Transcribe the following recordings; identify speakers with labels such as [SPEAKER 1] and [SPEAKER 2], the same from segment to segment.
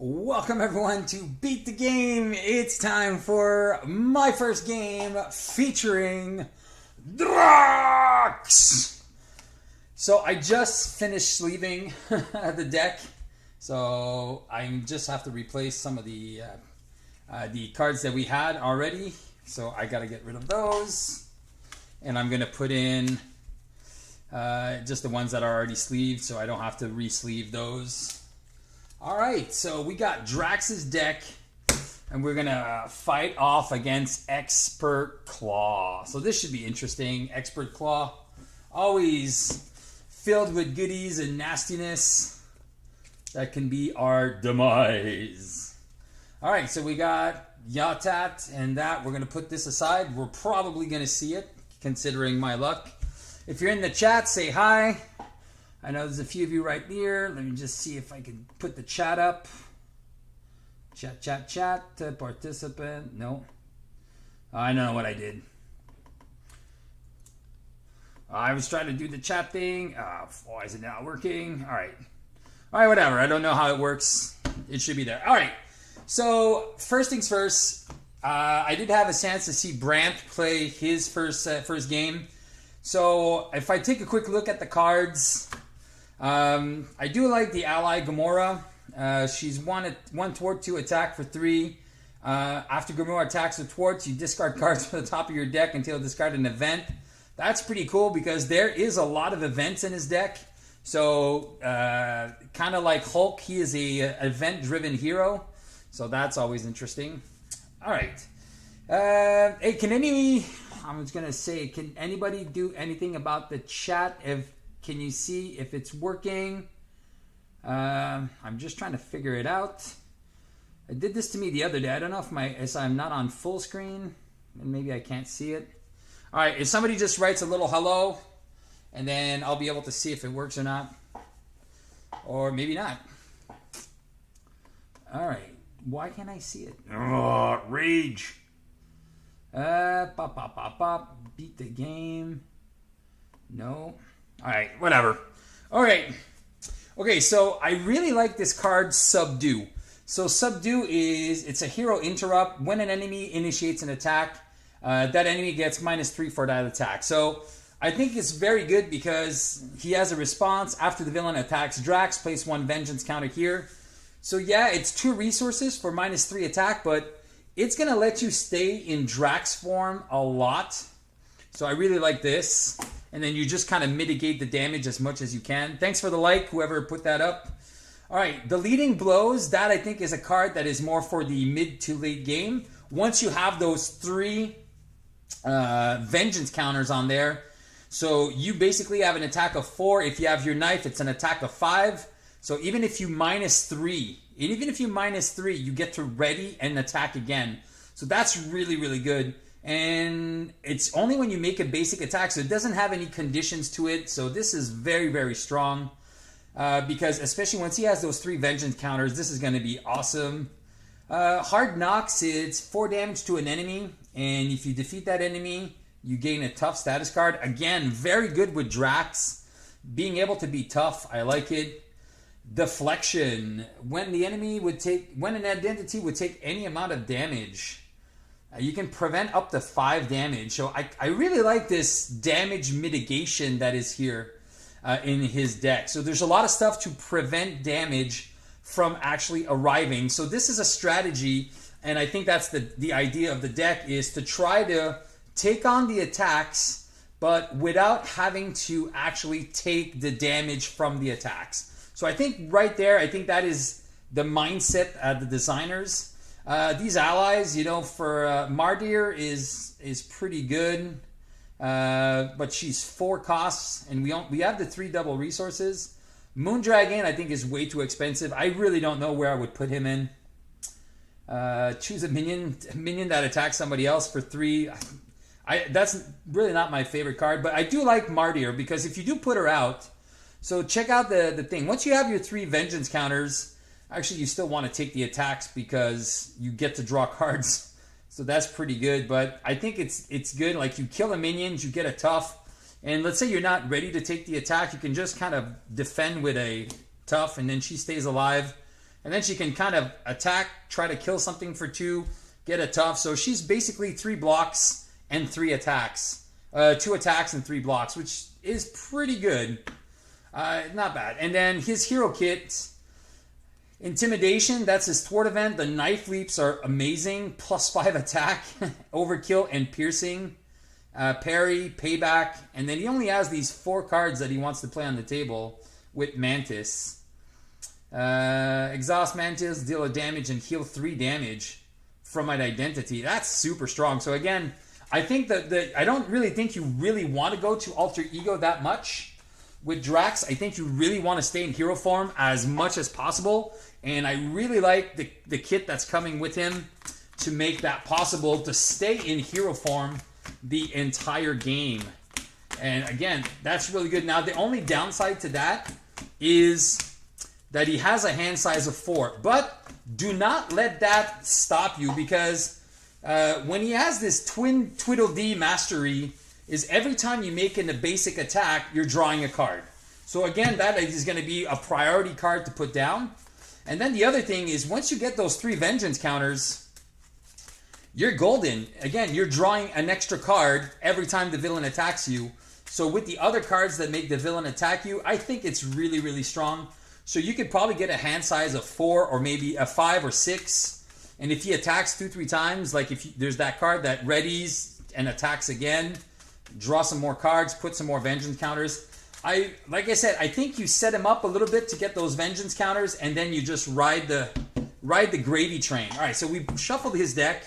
[SPEAKER 1] Welcome everyone to Beat the Game. It's time for my first game featuring Drax. So I just finished sleeving the deck, so I just have to replace some of the cards that we had already. So I got to get rid of those, and I'm gonna put in just the ones that are already sleeved, so I don't have to re-sleeve those. Alright, so we got Drax's deck, and we're going to fight off against Expert Klaw. So this should be interesting. Expert Klaw, always filled with goodies and nastiness that can be our demise. Alright, so we got Yatat and that. We're going to put this aside. We're probably going to see it, considering my luck. If you're in the chat, say hi. I know there's a few of you right here. Let me just see if I can put the chat up. Chat. Participant. No. I know what I did. I was trying to do the chat thing. Why is it not working? All right, whatever. I don't know how it works. It should be there. All right. So first things first. I did have a chance to see Brant play his first game. So if I take a quick look at the cards. I do like the ally Gamora. She's one toward 2 attack for 3. After Gamora attacks with thwarts, you discard cards from the top of your deck until discard an event. That's pretty cool because there is a lot of events in his deck. So kind of like Hulk, he is a event-driven hero. So that's always interesting. All right. Hey, can anybody do anything about the chat? Can you see if it's working? I'm just trying to figure it out. It did this to me the other day. I don't know if I'm not on full screen, and maybe I can't see it. All right, if somebody just writes a little hello, and then I'll be able to see if it works or not. Or maybe not. All right, why can't I see it? Oh, rage. Beat the game. No. All right, whatever. All right. Okay, so I really like this card, Subdue. So Subdue it's a hero interrupt. When an enemy initiates an attack, that enemy gets -3 for that attack. So I think it's very good because he has a response. After the villain attacks Drax, place 1 vengeance counter here. So yeah, it's 2 resources for -3 attack, but it's going to let you stay in Drax form a lot. So I really like this. And then you just kind of mitigate the damage as much as you can. Thanks for the like, whoever put that up. All right, the Leading Blows, that I think is a card that is more for the mid to late game. Once you have those 3 vengeance counters on there, so you basically have an attack of 4. If you have your knife, it's an attack of 5. So even if you -3, you get to ready and attack again. So that's really, really good. And it's only when you make a basic attack, so it doesn't have any conditions to it. So this is very, very strong. Because especially once he has those 3 vengeance counters, this is going to be awesome. Hard Knocks, it's 4 damage to an enemy. And if you defeat that enemy, you gain a tough status card. Again, very good with Drax. Being able to be tough, I like it. Deflection. When an identity would take any amount of damage, you can prevent up to 5 damage. So I really like this damage mitigation that is here in his deck. So there's a lot of stuff to prevent damage from actually arriving. So this is a strategy, and I think that's the idea of the deck, is to try to take on the attacks, but without having to actually take the damage from the attacks. So I think right there, I think that is the mindset of the designers. These allies, for Mardir is pretty good, but she's 4 costs, and we have the 3 double resources. Moondragon, I think, is way too expensive. I really don't know where I would put him in. Choose a minion that attacks somebody else for 3. That's really not my favorite card, but I do like Mardir because if you do put her out, so check out the thing. Once you have your 3 vengeance counters. Actually, you still want to take the attacks because you get to draw cards. So that's pretty good. But I think it's good. Like, you kill the minions, you get a tough. And let's say you're not ready to take the attack. You can just kind of defend with a tough, and then she stays alive. And then she can kind of attack, try to kill something for 2, get a tough. So she's basically 3 blocks and 3 attacks. 2 attacks and 3 blocks, which is pretty good. Not bad. And then his hero kit, Intimidation, that's his thwart event. The knife leaps are amazing. +5 attack, overkill, and piercing. Parry, payback. And then he only has these 4 cards that he wants to play on the table with Mantis. Exhaust Mantis, deal a damage and heal 3 damage from an identity. That's super strong. So again, I think that I don't really think you really want to go to Alter Ego that much. With Drax, I think you really want to stay in hero form as much as possible. And I really like the kit that's coming with him to make that possible, to stay in hero form the entire game. And again, that's really good. Now, the only downside to that is that he has a hand size of 4. But do not let that stop you, because when he has this Twin Tweedledee Mastery, is every time you make in a basic attack, you're drawing a card. So again, that is going to be a priority card to put down. And then the other thing is, once you get those 3 Vengeance counters, you're golden. Again, you're drawing an extra card every time the villain attacks you. So with the other cards that make the villain attack you, I think it's really, really strong. So you could probably get a hand size of 4 or maybe a 5 or 6. And if he attacks 2-3 times, like if there's that card that readies and attacks again, draw some more cards, put some more Vengeance counters. Like I said, I think you set him up a little bit to get those Vengeance counters, and then you just ride the gravy train. All right, so we shuffled his deck.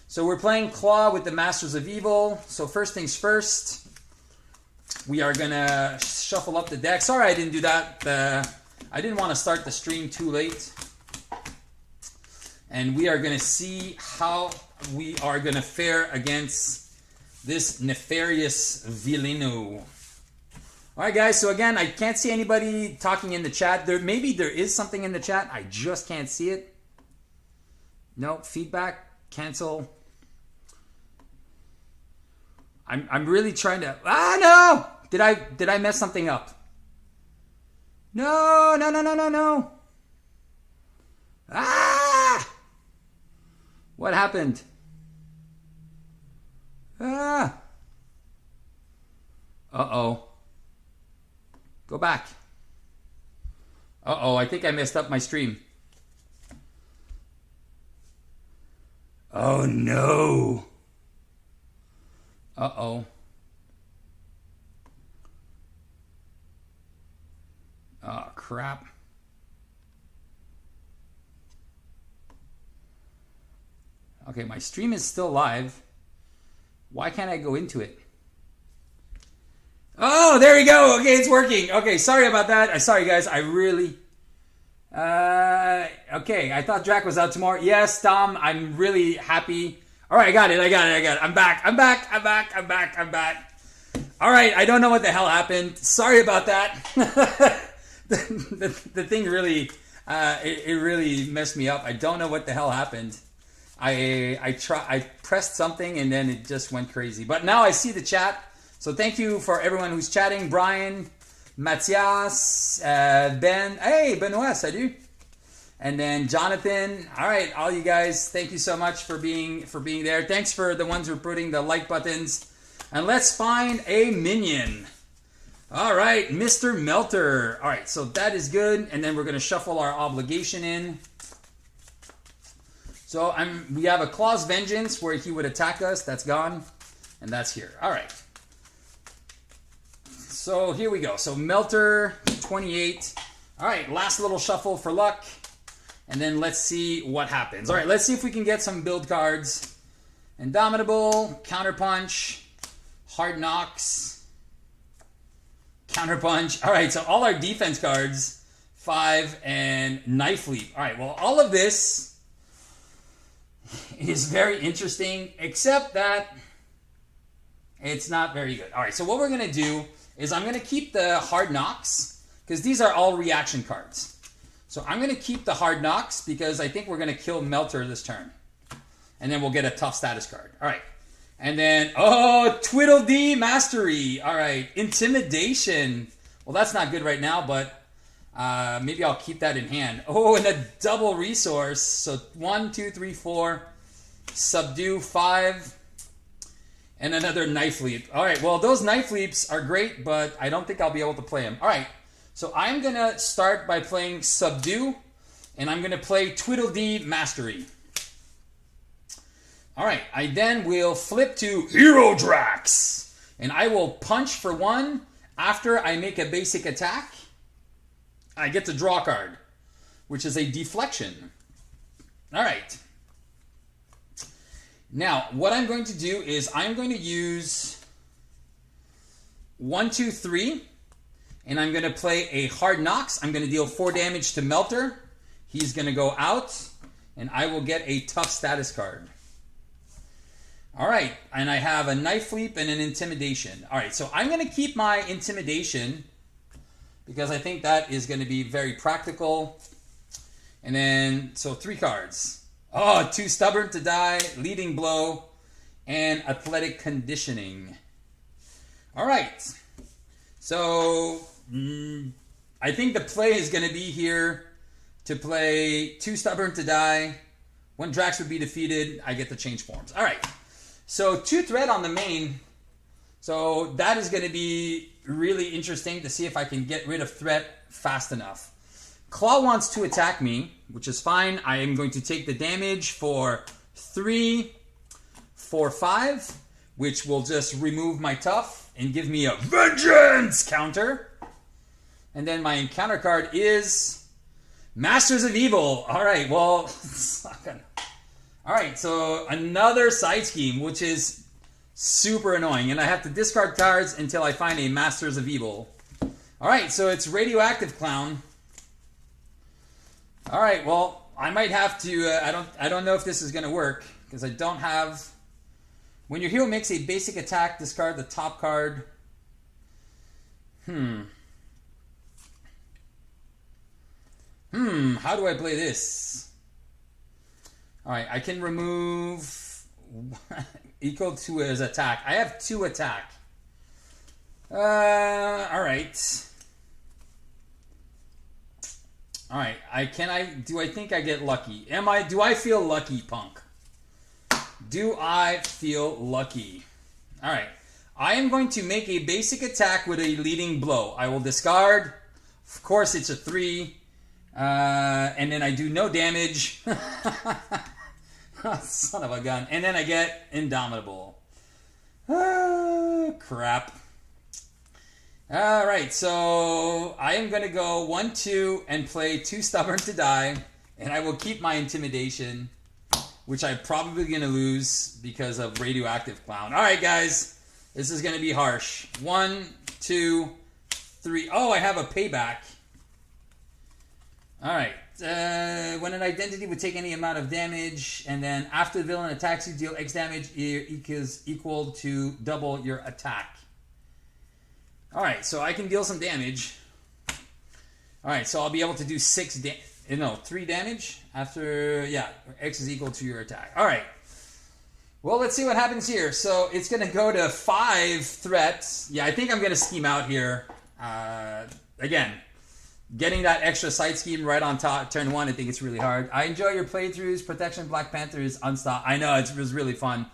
[SPEAKER 1] So we're playing Klaw with the Masters of Evil. So first things first, we are going to shuffle up the deck. Sorry I didn't do that. I didn't want to start the stream too late. And we are going to see how we are going to fare against this nefarious Villino. All right, guys. So again, I can't see anybody talking in the chat. Maybe there is something in the chat. I just can't see it. No feedback. Cancel. I'm really trying to. No! Did I mess something up? No! What happened? Uh-oh. Go back. Uh-oh, I think I messed up my stream. Oh, no. Uh-oh. Oh, crap. Okay, my stream is still live. Why can't I go into it? Oh, there we go. Okay, it's working. Okay, sorry about that. Sorry, guys. I really... okay, I thought Drax was out tomorrow. Yes, Tom, I'm really happy. All right, I got it. I'm back. All right, I don't know what the hell happened. Sorry about that. the thing really... it really messed me up. I don't know what the hell happened. I pressed something and then it just went crazy. But now I see the chat. So thank you for everyone who's chatting. Brian, Matthias, Ben. Hey, Benoit, salut. And then Jonathan. All right, all you guys, thank you so much for being there. Thanks for the ones who are putting the like buttons. And let's find a minion. All right, Mr. Melter. All right, so that is good. And then we're going to shuffle our obligation in. So we have a Klaw's Vengeance where he would attack us. That's gone. And that's here. All right. So here we go. So Melter, 28. All right, last little shuffle for luck. And then let's see what happens. All right, let's see if we can get some build cards. Indomitable, Counterpunch, Hard Knocks, Counterpunch. All right, so all our defense cards, 5 and Knife Leap. All right, well, all of this is very interesting, except that it's not very good. All right, so what we're going to do is I'm going to keep the Hard Knocks, because these are all reaction cards. So I'm going to keep the Hard Knocks, because I think we're going to kill Melter this turn. And then we'll get a tough status card. All right. And then, Tweedledee Mastery. All right, Intimidation. Well, that's not good right now, but Maybe I'll keep that in hand. Oh, and a double resource. So 1, 2, 3, 4. Subdue 5. And another knife leap. All right, well, those knife leaps are great, but I don't think I'll be able to play them. All right, so I'm going to start by playing Subdue, and I'm going to play Tweedledee Mastery. All right, I then will flip to Hero Drax, and I will punch for 1. After I make a basic attack, I get to draw a card, which is a deflection. All right. Now, what I'm going to do is I'm going to use 1, 2, 3, and I'm going to play a Hard Knocks. I'm going to deal 4 damage to Melter. He's going to go out, and I will get a Tough status card. All right, and I have a Knife Leap and an Intimidation. All right, so I'm going to keep my Intimidation because I think that is going to be very practical. And then, so 3 cards. Oh, 2 Stubborn to Die, Leading Blow, and Athletic Conditioning. All right. So, I think the play is going to be here to play 2 Stubborn to Die. When Drax would be defeated, I get to change forms. All right. So, 2 Threat on the main. So, that is going to be really interesting to see if I can get rid of Threat fast enough. Klaw wants to attack me, which is fine. I am going to take the damage for 3, 4, 5, which will just remove my Tough and give me a Vengeance counter. And then my encounter card is Masters of Evil. All right, well, it's not gonna... All right, so another side scheme, which is super annoying. And I have to discard cards until I find a Masters of Evil. All right, so it's Radioactive Clown. All right, well, I might have to, I don't know if this is going to work, because I don't have, when your hero makes a basic attack, discard the top card. How do I play this? All right, I can remove equal to his attack. I have 2 attack. All right. All right, do I think I get lucky? Do I feel lucky, punk? Do I feel lucky? All right, I am going to make a basic attack with a Leading Blow. I will discard. Of course, it's a 3. And then I do no damage. Son of a gun. And then I get Indomitable. Crap. All right, so I am going to go 1, 2 and play 2 Stubborn to Die, and I will keep my Intimidation, which I'm probably going to lose because of Radioactive Clown. All right, guys, this is going to be harsh. 1, 2, 3. Oh, I have a Payback. All right. When an identity would take any amount of damage, and then after the villain attacks you, deal X damage is equal to double your attack. All right, so I can deal some damage. All right, so I'll be able to do 3 damage after, X is equal to your attack. All right. Well, let's see what happens here. So it's going to go to 5 threats. Yeah, I think I'm going to scheme out here. Again, getting that extra side scheme right on top, turn 1, I think it's really hard. I enjoy your playthroughs. Protection Black Panther is unstopped. I know, it was really fun.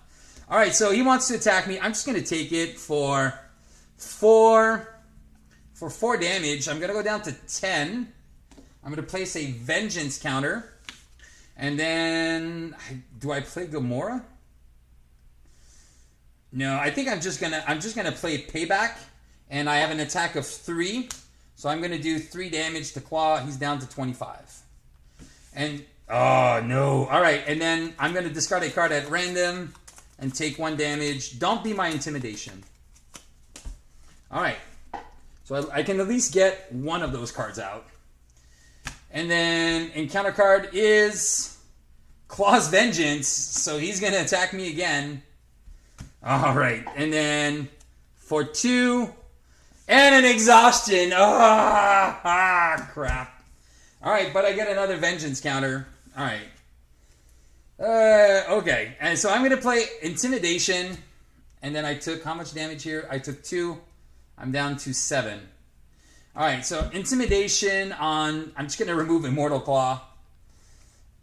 [SPEAKER 1] All right, so he wants to attack me. I'm just going to take it for 4 damage. I'm going to go down to 10. I'm going to place a Vengeance counter. And then, do I play Gamora? No, I think I'm just gonna play Payback. And I have an attack of 3. So I'm going to do 3 damage to Klaw. He's down to 25. And, oh, no. All right, and then I'm going to discard a card at random and take 1 damage. Don't be my Intimidation. All right. So I can at least get one of those cards out. And then encounter card is Klaw's Vengeance. So he's going to attack me again. All right. And then for 2... and an Exhaustion. Crap. All right, but I get another Vengeance counter. All right. Okay. And so I'm going to play Intimidation. And then I took how much damage here? I took 2. I'm down to 7. All right, so intimidation on. I'm just gonna remove Immortal Claw,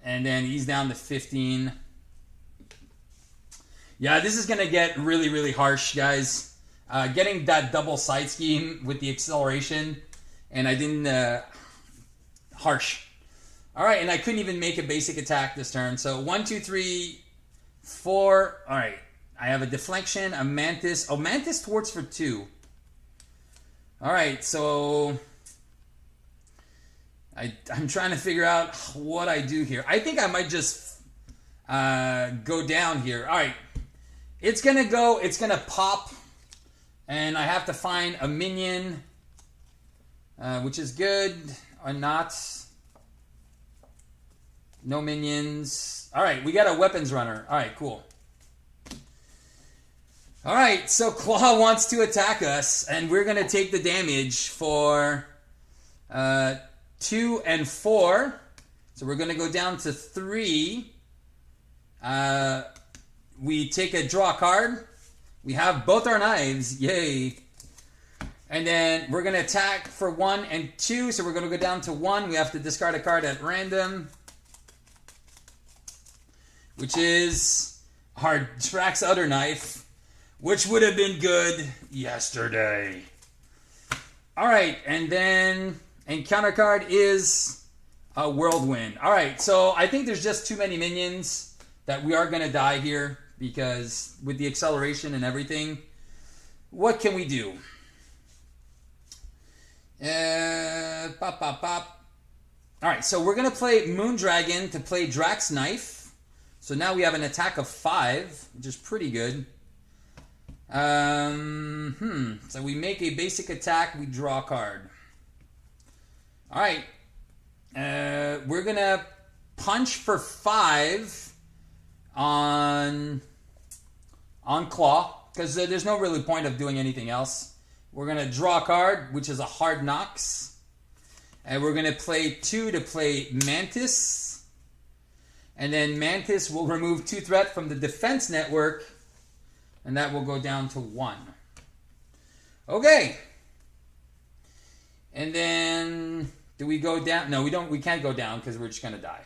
[SPEAKER 1] and then he's down to 15. Yeah, this is gonna get really, really harsh, guys. Getting that double side scheme with the acceleration, and I didn't. Harsh. All right, and I couldn't even make a basic attack this turn. So 1, 2, 3, 4. All right, I have a deflection, a mantis. Oh, mantis thwarts for 2. All right, so I'm trying to figure out what I do here. I think I might just go down here. All right, it's gonna go. It's gonna pop, and I have to find a minion, which is good or not. No minions. All right, we got a weapons runner. All right, cool. All right, so Klaw wants to attack us, and we're going to take the damage for 2 and 4. So we're going to go down to 3. We take a draw card. We have both our knives. Yay. And then we're going to attack for 1 and 2. So we're going to go down to 1. We have to discard a card at random, which is our Drax other knife, which would have been good yesterday. All right, and then encounter card is a Whirlwind. All right, so I think there's just too many minions that we are going to die here because with the acceleration and everything. What can we do? Pop, pop, pop. All right, so we're going to play Moondragon to play Drax knife. So now we have an attack of 5, which is pretty good. So we make a basic attack, we draw a card. All right. We're going to punch for 5 on Klaw, because there's no really point of doing anything else. We're going to draw a card, which is a Hard Knocks. And we're going to play 2 to play Mantis. And then Mantis will remove 2 threat from the defense network, and that will go down to 1. Okay. And then do we go down? No, we don't. We can't go down because we're just going to die.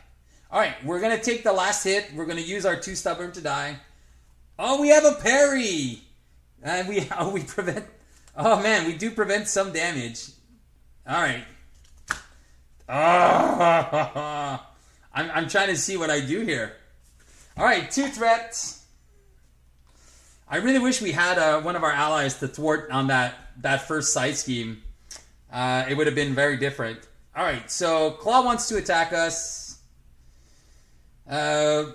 [SPEAKER 1] All right, we're going to take the last hit. We're going to use our 2 stubborn to die. Oh, we have a parry. And we prevent. Oh man, we do prevent some damage. All right. Oh. I'm trying to see what I do here. All right, 2 threats. I really wish we had one of our allies to thwart on that first side scheme. It would have been very different. All right, so Klaw wants to attack us. So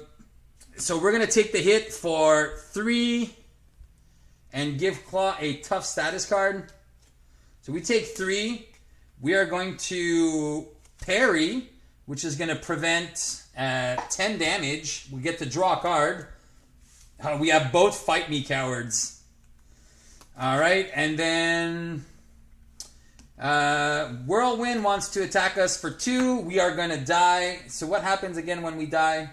[SPEAKER 1] we're going to take the hit for 3 and give Klaw a tough status card. So we take 3. We are going to parry, which is going to prevent 10 damage. We get to draw a card. We have both Fight Me Cowards. All right, and then Whirlwind wants to attack us for 2. We are going to die. So what happens again when we die?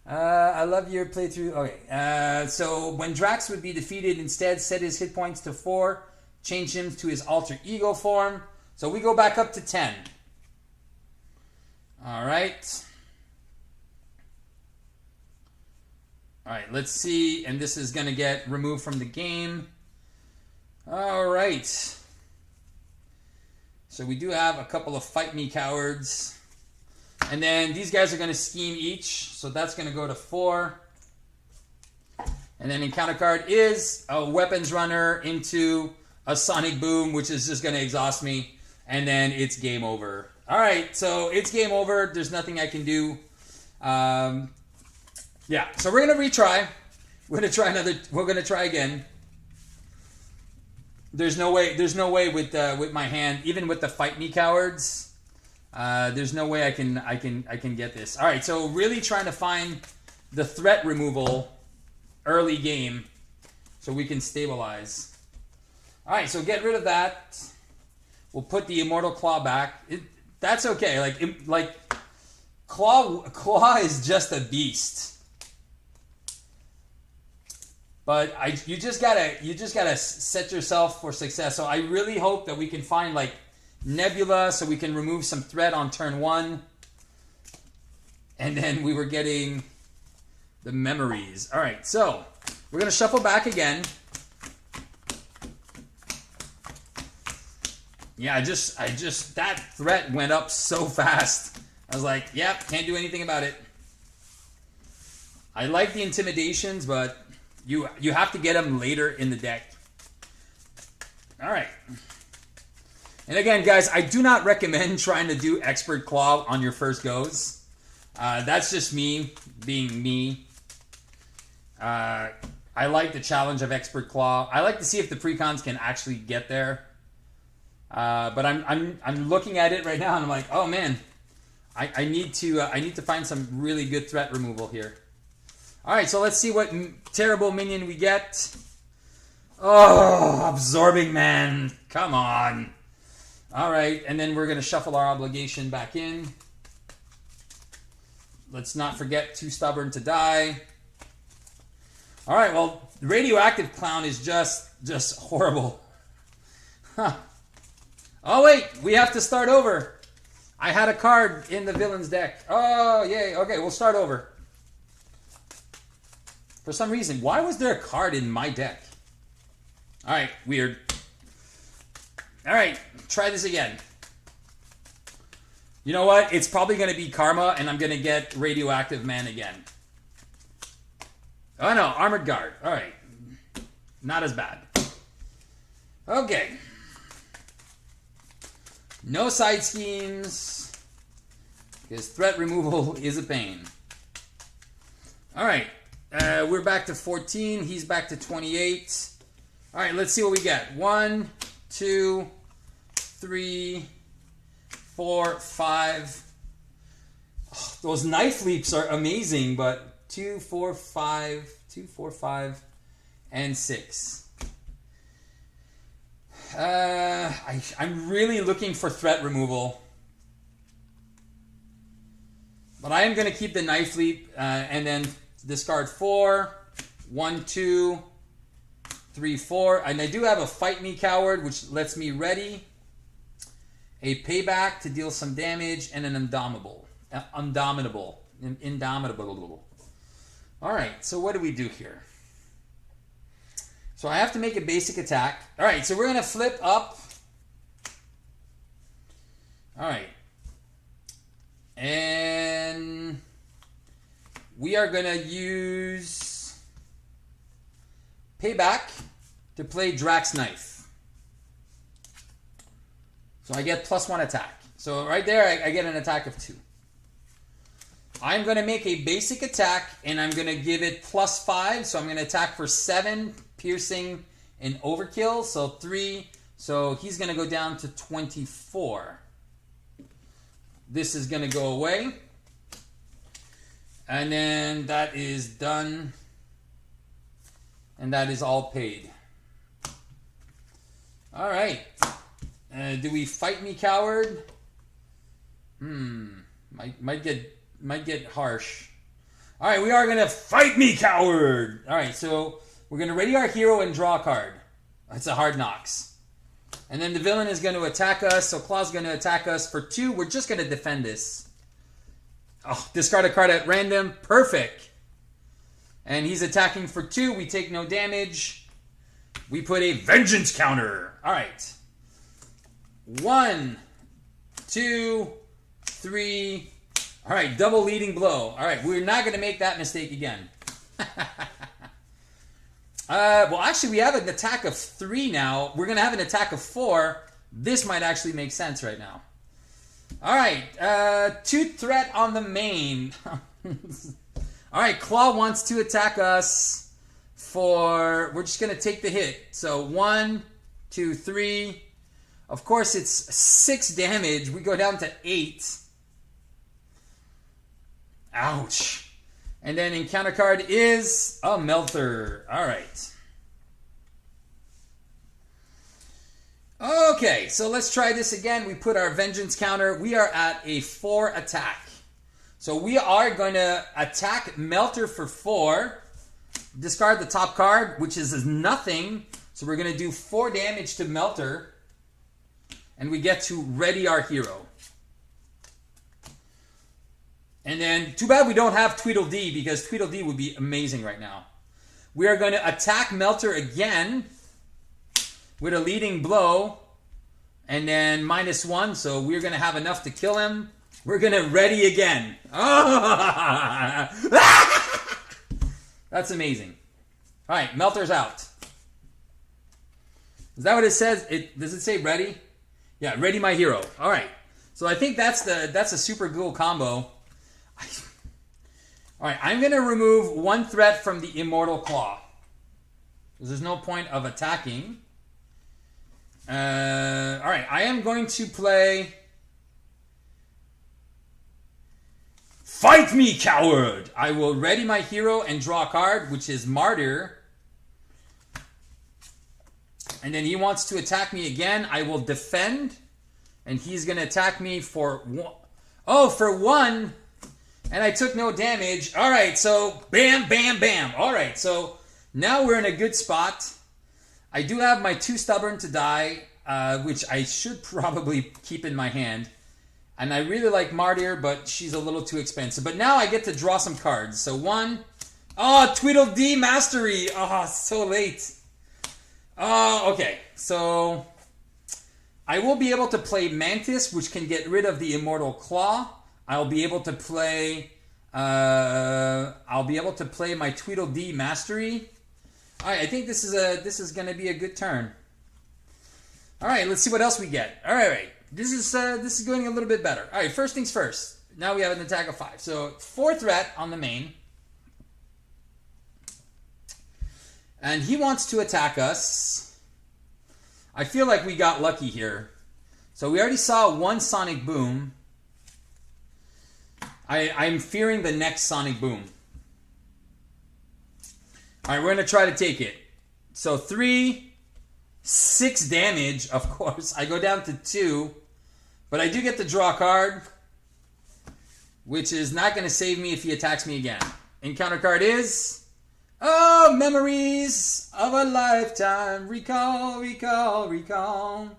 [SPEAKER 1] I love your playthrough. Okay, so when Drax would be defeated, instead set his hit points to 4. Change him to his alter ego form. So we go back up to 10. All right. All right, let's see. And this is going to get removed from the game. All right. So we do have a couple of Fight Me Cowards. And then these guys are going to scheme each. So that's going to go to 4. And then encounter card is a Weapons Runner into a Sonic Boom, which is just going to exhaust me. And then it's game over. All right, so it's game over. There's nothing I can do. Yeah, so we're gonna retry. We're gonna try another. We're gonna try again. There's no way. There's no way with my hand, even with the Fight Me Cowards. There's no way I can get this. All right, so really trying to find the threat removal early game, so we can stabilize. All right, so get rid of that. We'll put the Immortal Klaw back. That's okay. Like Klaw is just a beast. But you just gotta set yourself for success. So I really hope that we can find like Nebula, so we can remove some threat on turn 1. And then we were getting the memories. All right, so we're gonna shuffle back again. Yeah, I just that threat went up so fast. I was like, yep, can't do anything about it. I like the intimidations, but you have to get them later in the deck. All right. And again, guys, I do not recommend trying to do Expert Klaw on your first goes. That's just me being me. I like the challenge of Expert Klaw. I like to see if the precons can actually get there. But I'm looking at it right now and I'm like, oh man, I need to find some really good threat removal here. All right, so let's see what terrible minion we get. Oh, Absorbing Man. Come on. All right, and then we're going to shuffle our obligation back in. Let's not forget Too Stubborn to Die. All right, well, the Radioactive Clown is just horrible. Huh. Oh, wait, we have to start over. I had a card in the villain's deck. Oh, yay. Okay, we'll start over. For some reason, why was there a card in my deck? All right, weird. All right, try this again. You know what? It's probably going to be Karma, and I'm going to get Radioactive Man again. Oh, no, Armored Guard. All right. Not as bad. Okay. No side schemes, because threat removal is a pain. All right. We're back to 14. He's back to 28. All right, let's see what we get. 1, 2, 3, 4, 5. Oh, those knife leaps are amazing, but 2, 4, 5, 2, 4, 5, and 6. I'm really looking for threat removal. But I am going to keep the knife leap and then discard 4. 1, 2, 3, 4. And I do have a Fight Me Coward, which lets me ready a payback to deal some damage, and an Indomitable. Indomitable. All right, so what do we do here? So I have to make a basic attack. All right, so we're going to flip up. All right. And we are going to use Payback to play Drax Knife. So I get +1 attack. So right there, I get an attack of 2. I'm going to make a basic attack, and I'm going to give it +5. So I'm going to attack for 7, piercing, and overkill. So 3. So he's going to go down to 24. This is going to go away. And then that is done. And that is all paid. All right. Do we Fight Me Coward? Might get harsh. All right, we are going to Fight Me Coward. All right, so we're going to ready our hero and draw a card. It's a Hard Knocks. And then the villain is going to attack us. So Klaw's going to attack us for 2. We're just going to defend this. Oh, discard a card at random. Perfect. And he's attacking for 2. We take no damage. We put a Vengeance counter. All right. 1, 2, 3. All right, double leading blow. All right, we're not going to make that mistake again. Well, actually, we have an attack of 3 now. We're going to have an attack of 4. This might actually make sense right now. All right, 2 threat on the main. All right, Klaw wants to attack us for... We're just going to take the hit. So 1, 2, 3. Of course, it's 6 damage. We go down to 8. Ouch. And then encounter card is a Melter. All right. Okay, so let's try this again. We put our Vengeance counter. We are at a 4 attack. So we are going to attack Melter for 4. discard the top card, which is nothing. So we're going to do 4 damage to Melter. And we get to ready our hero. And then, too bad we don't have Tweedledee, because Tweedledee would be amazing right now. We are going to attack Melter again with a leading blow. And then -1, so we're going to have enough to kill him. We're going to ready again. That's amazing. All right, Melter's out. Is that what it says? Does it say ready? Yeah, ready my hero. All right. So I think that's a super cool combo. All right, I'm going to remove 1 threat from the Immortal Klaw. Because there's no point of attacking. All right, I am going to play... Fight me, coward! I will ready my hero and draw a card, which is Martyr. And then he wants to attack me again. I will defend. And he's going to attack me for 1. Oh, for 1. And I took no damage. All right, so bam, bam, bam. All right, so now we're in a good spot. I do have my 2 Stubborn to die, which I should probably keep in my hand. And I really like Martyr, but she's a little too expensive. But now I get to draw some cards. So 1. Oh, Tweedledee Mastery. Oh, so late. Oh, okay. So I will be able to play Mantis, which can get rid of the Immortal Klaw. I'll be able to play my Tweedledee Mastery. All right, I think this is going to be a good turn. All right, let's see what else we get. All right. This is going a little bit better. All right, first things first. Now we have an attack of 5. So 4 threat on the main. And he wants to attack us. I feel like we got lucky here. So we already saw 1 Sonic Boom. I'm fearing the next Sonic Boom. All right, we're going to try to take it. So 3, 6 damage, of course. I go down to 2. But I do get to draw a card, which is not going to save me if he attacks me again. Encounter card is... Oh, memories of a lifetime. Recall, recall, recall.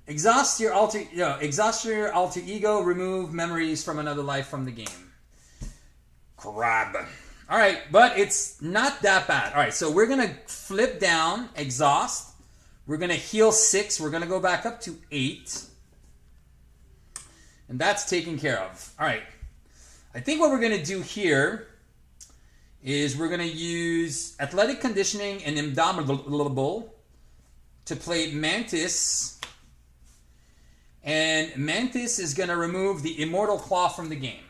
[SPEAKER 1] Exhaust your alter ego. Remove memories from another life from the game. Crap. All right, but it's not that bad. All right, so we're going to flip down, exhaust. We're going to heal 6. We're going to go back up to 8. And that's taken care of. All right. I think what we're going to do here is we're going to use Athletic Conditioning and Indomitable to play Mantis. And Mantis is going to remove the Immortal Klaw from the game.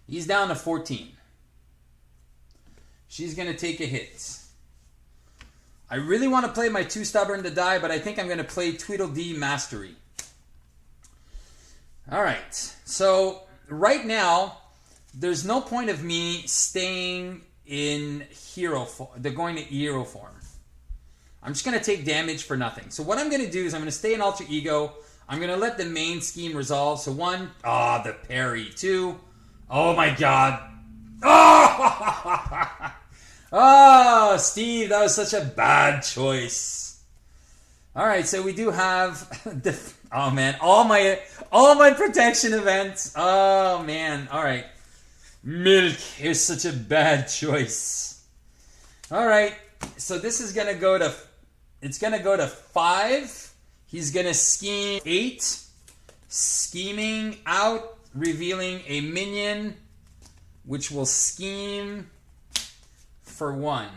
[SPEAKER 1] He's down to 14. She's going to take a hit. I really want to play my 2 Stubborn to die, but I think I'm going to play Tweedledee Mastery. All right, so right now, there's no point of me staying in hero form, going to hero form. I'm just going to take damage for nothing. So what I'm going to do is I'm going to stay in Alter Ego. I'm going to let the main scheme resolve. So 1, the parry. 2, oh my god. Oh, oh, Steve, that was such a bad choice. All right, so we do have oh man, all my protection events. Oh man, all right. Milk is such a bad choice. All right, so this is gonna go to. It's gonna go to 5. He's gonna scheme 8, scheming out, revealing a minion, which will scheme for 1.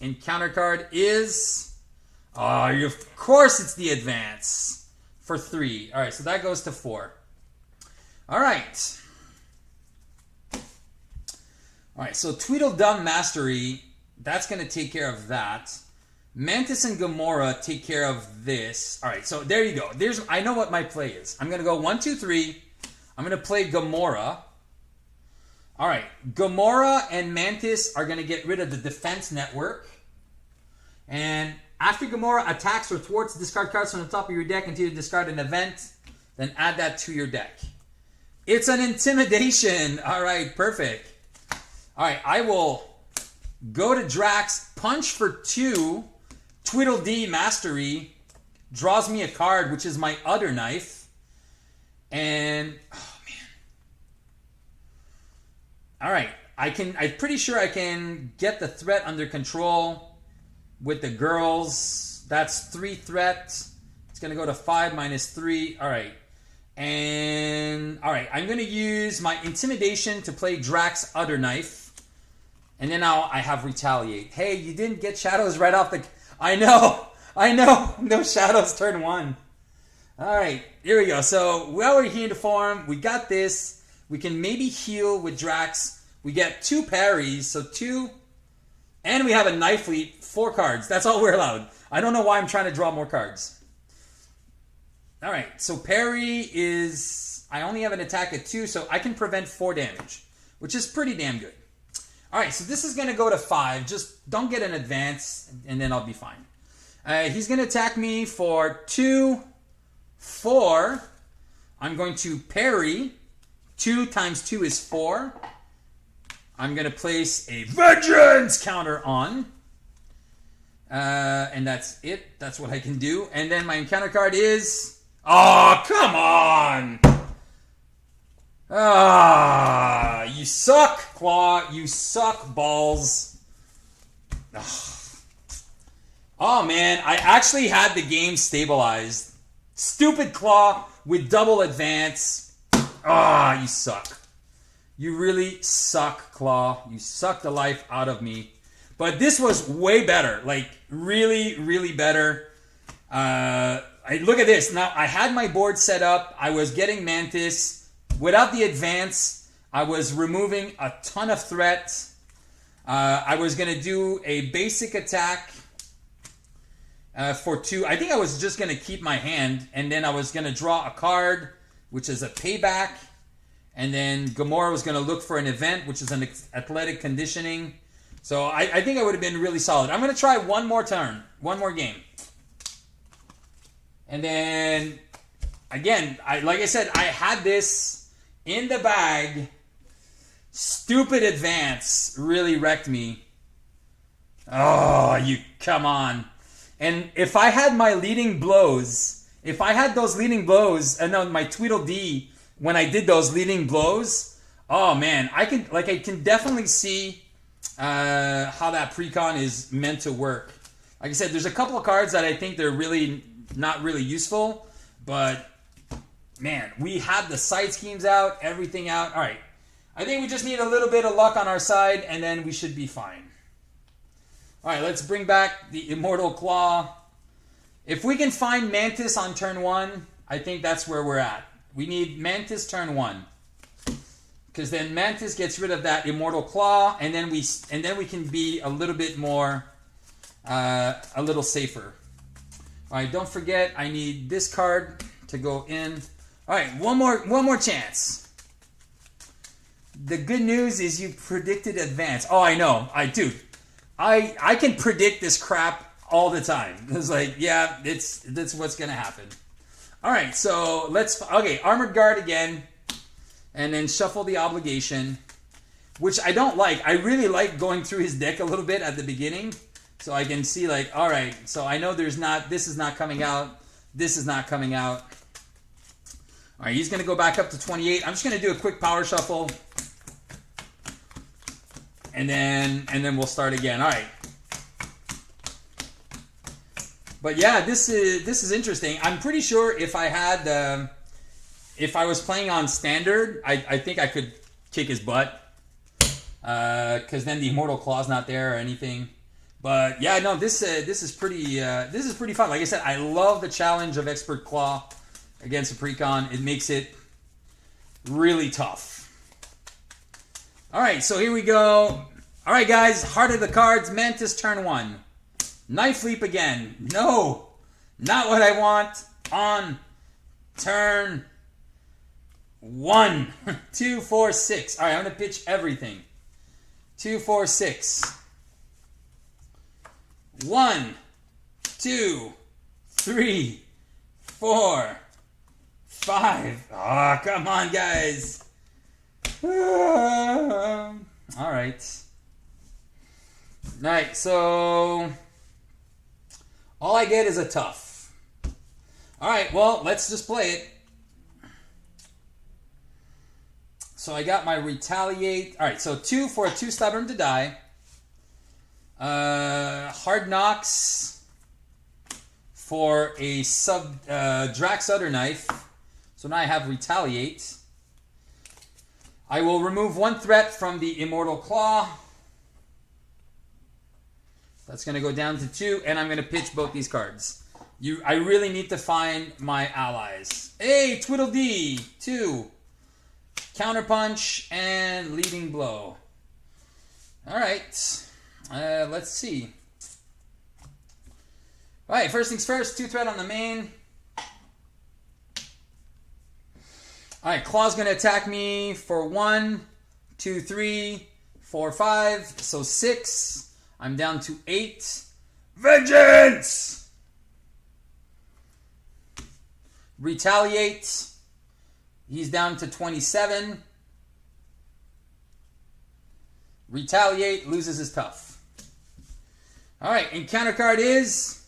[SPEAKER 1] Encounter card is. Oh, of course it's the advance for 3. All right, so that goes to 4. All right. All right, so Tweedledum Mastery, that's going to take care of that. Mantis and Gamora take care of this. All right, so there you go. I know what my play is. I'm going to go 1, 2, 3. I'm going to play Gamora. All right, Gamora and Mantis are going to get rid of the defense network. And after Gamora attacks or thwarts, discard cards from the top of your deck until you discard an event, then add that to your deck. It's an intimidation. All right, perfect. All right, I will go to Drax, punch for 2, Tweedledee Mastery, draws me a card, which is my other knife. And, oh man. All right, I'm pretty sure I can get the threat under control with the girls. That's 3 threats. It's going to go to 5 minus 3. All right. And, all right, I'm going to use my Intimidation to play Drax Other Knife. And then now I have Retaliate. Hey, you didn't get shadows right off the... I know. No shadows turn 1. All right, here we go. So, while we're here to form, we got this. We can maybe heal with Drax. We get 2 parries, so 2. And we have a Knife Leap, 4 cards. That's all we're allowed. I don't know why I'm trying to draw more cards. All right, so parry is... I only have an attack at 2, so I can prevent 4 damage, which is pretty damn good. All right, so this is going to go to 5. Just don't get an advance, and then I'll be fine. He's going to attack me for 2, 4. I'm going to parry. 2 times 2 is 4. I'm going to place a Vengeance counter on. And that's it. That's what I can do. And then my encounter card is... Oh, come on! Ah, you suck, Klaw. You suck, balls. Oh, man. I actually had the game stabilized. Stupid Klaw with double advance. Ah, you suck. You really suck, Klaw. You suck the life out of me. But this was way better. Like, really, really better. Look at this. Now, I had my board set up. I was getting Mantis. Without the advance, I was removing a ton of threats. I was going to do a basic attack for 2. I think I was just going to keep my hand, and then I was going to draw a card, which is a payback. And then Gamora was going to look for an event, which is an athletic conditioning. So I think I would have been really solid. I'm going to try one more turn, one more game. And then, again, like I said, I had this in the bag. Stupid advance really wrecked me. Oh, you come on. And if I had my leading blows, if I had those leading blows, no, my Tweedledee, when I did those leading blows, oh man, I can definitely see how that precon is meant to work. Like I said, there's a couple of cards that I think they're really not really useful, but man, we have the side schemes out, everything out. All right, I think we just need a little bit of luck on our side, and then we should be fine. All right, let's bring back the Immortal Klaw. If we can find Mantis on turn 1, I think that's where we're at. We need Mantis turn 1, because then Mantis gets rid of that Immortal Klaw, and then we can be a little bit more, a little safer. All right, don't forget, I need this card to go in. All right, one more chance. The good news is you predicted advance. Oh, I know, I can predict this crap all the time. It's like, yeah, that's what's gonna happen. All right, so Armored Guard again, and then shuffle the Obligation, which I don't like. I really like going through his deck a little bit at the beginning, so I can see like, all right, so I know this is not coming out, this is not coming out. All right, he's gonna go back up to 28. I'm just gonna do a quick power shuffle, and then we'll start again. All right. But yeah, this is interesting. I'm pretty sure if I was playing on standard, I think I could kick his butt, because then the Immortal Claw's not there or anything. But yeah, no, this is pretty fun. Like I said, I love the challenge of Expert Klaw against a precon. It makes it really tough. All right, so here we go. All right, guys, Heart of the Cards, Mantis turn 1. Knife Leap again. No, not what I want on turn 1. 2, 4, 6. All right, I'm going to pitch everything. 2, 4, 6. 1, 2, 3, 4, 5. Oh, come on, guys. All right. Alright, so all I get is a tough. Alright, well, let's just play it. So I got my retaliate. Alright, so 2 for a 2 stubborn to die. Hard knocks for a Drax other knife. So now I have retaliate. I will remove 1 threat from the immortal Klaw. That's going to go down to 2, and I'm going to pitch both these cards. I really need to find my allies. Hey, Tweedledee, 2. Counterpunch and leading blow. All right, let's see. All right, first things first, 2 threat on the main. All right, Klaw's going to attack me for 1, 2, 3, 4, 5, so 6. I'm down to 8. Vengeance! Retaliate. He's down to 27. Retaliate, loses his tough. Alright, and counter card is...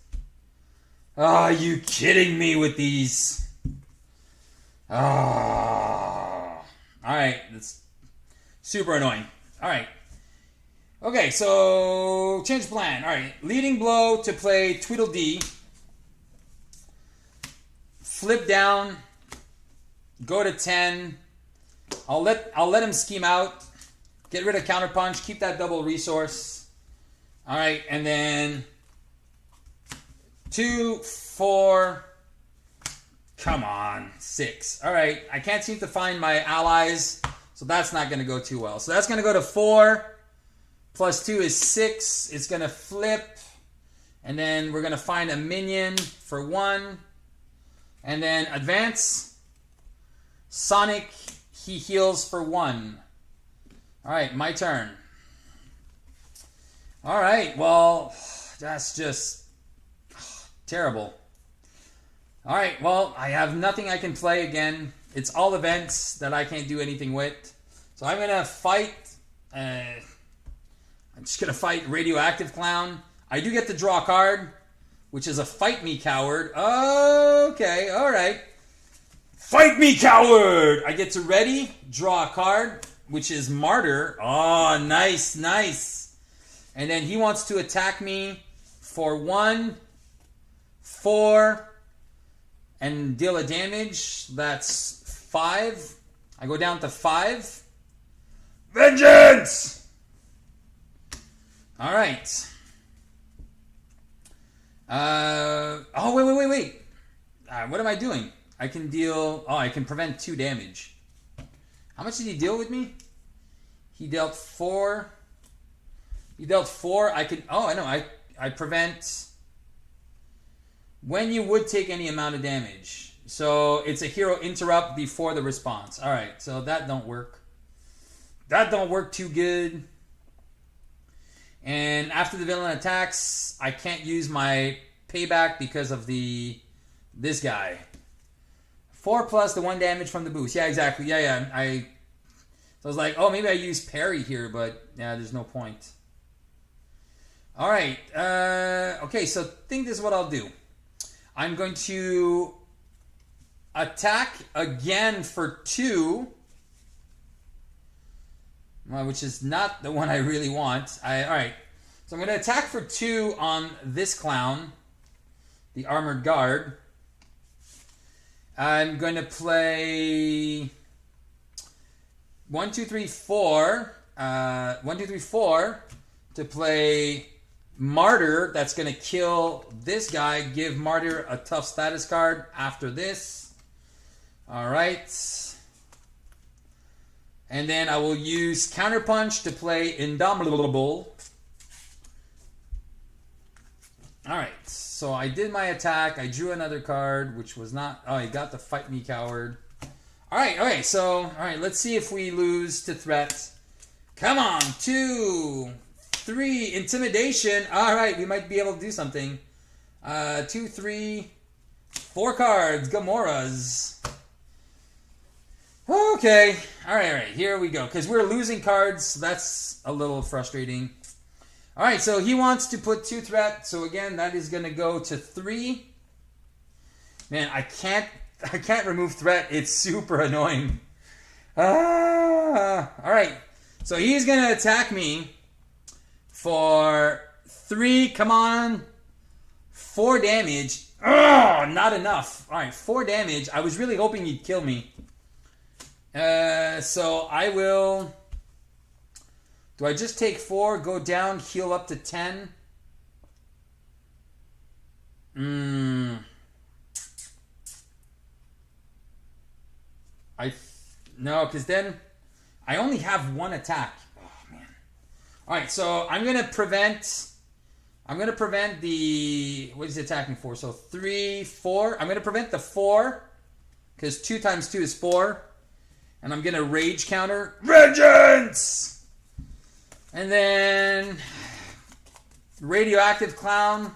[SPEAKER 1] Oh, are you kidding me with these? Oh. Alright, that's super annoying. Alright. Okay, so change plan. All right, leading blow to play Tweedledee. Flip down. Go to 10. I'll let him scheme out. Get rid of counterpunch. Keep that double resource. All right, and then 2, 4. Come on, 6. All right, I can't seem to find my allies, so that's not going to go too well. So that's going to go to 4. Plus 2 is 6. It's going to flip. And then we're going to find a minion for 1. And then advance. Sonic, he heals for 1. Alright, my turn. Alright, well, that's just terrible. Alright, well, I have nothing I can play again. It's all events that I can't do anything with. So I'm going to fight... I'm just going to fight Radioactive Clown. I do get to draw a card, which is a Fight Me Coward. Okay, alright. Fight Me Coward! I get to ready, draw a card, which is Martyr. Oh, nice, nice. And then he wants to attack me for 1, 4, and deal a damage. That's 5. I go down to 5. Vengeance! All right. Oh, wait. What am I doing? I can deal... Oh, I can prevent 2 damage. How much did he deal with me? He dealt 4. He dealt 4. I can... Oh, I know. I prevent... When you would take any amount of damage. So, it's a hero interrupt before the response. All right. So, that don't work. That don't work too good. And after the villain attacks, I can't use my payback because of this guy. 4 plus the 1 damage from the boost. Yeah, exactly. Yeah. So I was like, oh, maybe I use parry here, but yeah, there's no point. All right. Okay, so I think this is what I'll do. I'm going to attack again for 2. Which is not the one I really want. Alright. So I'm going to attack for 2 on this clown. The Armored Guard. I'm going to play 1, 2, 3, 4. 1, 2, 3, 4 to play Martyr. That's going to kill this guy. Give Martyr a tough status card after this. Alright. And then I will use Counterpunch to play Indomitable. Alright, so I did my attack. I drew another card, which was not... Oh, I got the Fight Me Coward. Alright, okay, so... Alright, let's see if we lose to threat. Come on, 2, 3, Intimidation. Alright, we might be able to do something. 2, 3, 4 cards, Gamoras. Okay. All right. Here we go. Because we're losing cards. So that's a little frustrating. All right. So he wants to put 2 threat. So again, that is going to go to 3. Man, I can't remove threat. It's super annoying. All right. So he's going to attack me for 3. Come on. 4 damage. Oh, not enough. All right, 4 damage. I was really hoping he'd kill me. So I will... Do I just take 4, go down, heal up to 10? No, because then I only have 1 attack. Oh, man. All right, so I'm going to prevent the... What is he attacking for? So 3, 4. I'm going to prevent the 4. Because 2 times 2 is 4. And I'm going to rage counter. Vengeance! And then... Radioactive Clown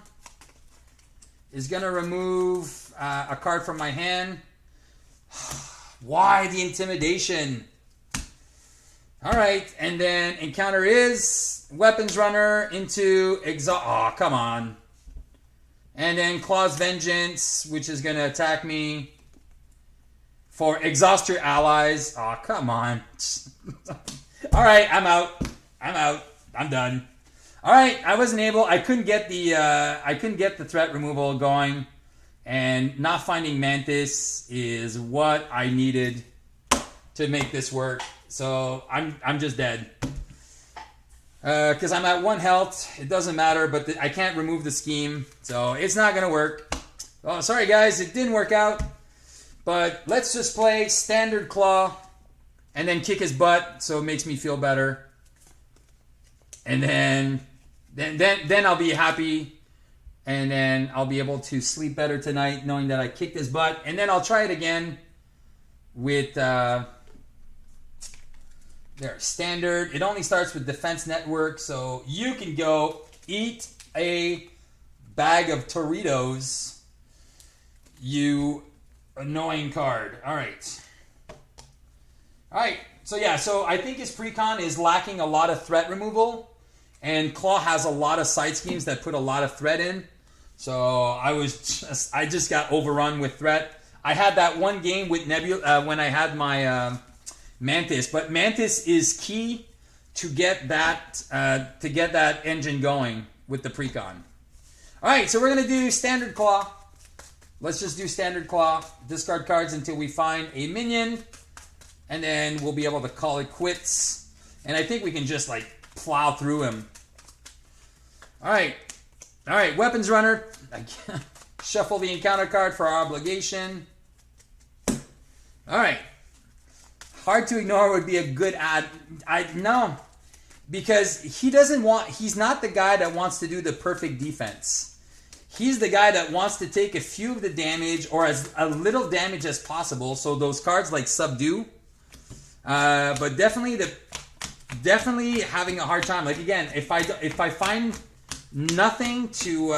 [SPEAKER 1] is going to remove a card from my hand. Why the intimidation? Alright, and then encounter is Weapons Runner into Exhaust. Oh, come on. And then Klaw's Vengeance, which is going to attack me for Exhaust Your Allies. Oh, come on. Alright, I'm out. I'm done. Alright, I wasn't able. I couldn't get the threat removal going. And not finding Mantis is what I needed to make this work. So I'm just dead. Because I'm at 1 health. It doesn't matter, but I can't remove the scheme. So it's not going to work. Oh, sorry guys, it didn't work out. But let's just play standard Klaw. And then kick his butt so it makes me feel better. And then I'll be happy. And then I'll be able to sleep better tonight knowing that I kicked his butt. And then I'll try it again with their standard. It only starts with Defense Network. So you can go eat a bag of Doritos, you annoying card. All right. All right. So yeah, so I think his precon is lacking a lot of threat removal. And Klaw has a lot of side schemes that put a lot of threat in. So I just got overrun with threat. I had that one game with Nebula when I had my Mantis, but Mantis is key to get that engine going with the precon. All right, so we're gonna do standard Klaw. Let's just do standard Klaw. Discard cards until we find a minion, and then we'll be able to call it quits. And I think we can just like plow through him. All right, Weapons Runner. Shuffle the encounter card for our obligation. All right. Hard to ignore would be a good ad. No, because he's not the guy that wants to do the perfect defense. He's the guy that wants to take a few of the damage or as a little damage as possible. So those cards like Subdue. But definitely having a hard time. Like again, if I find nothing to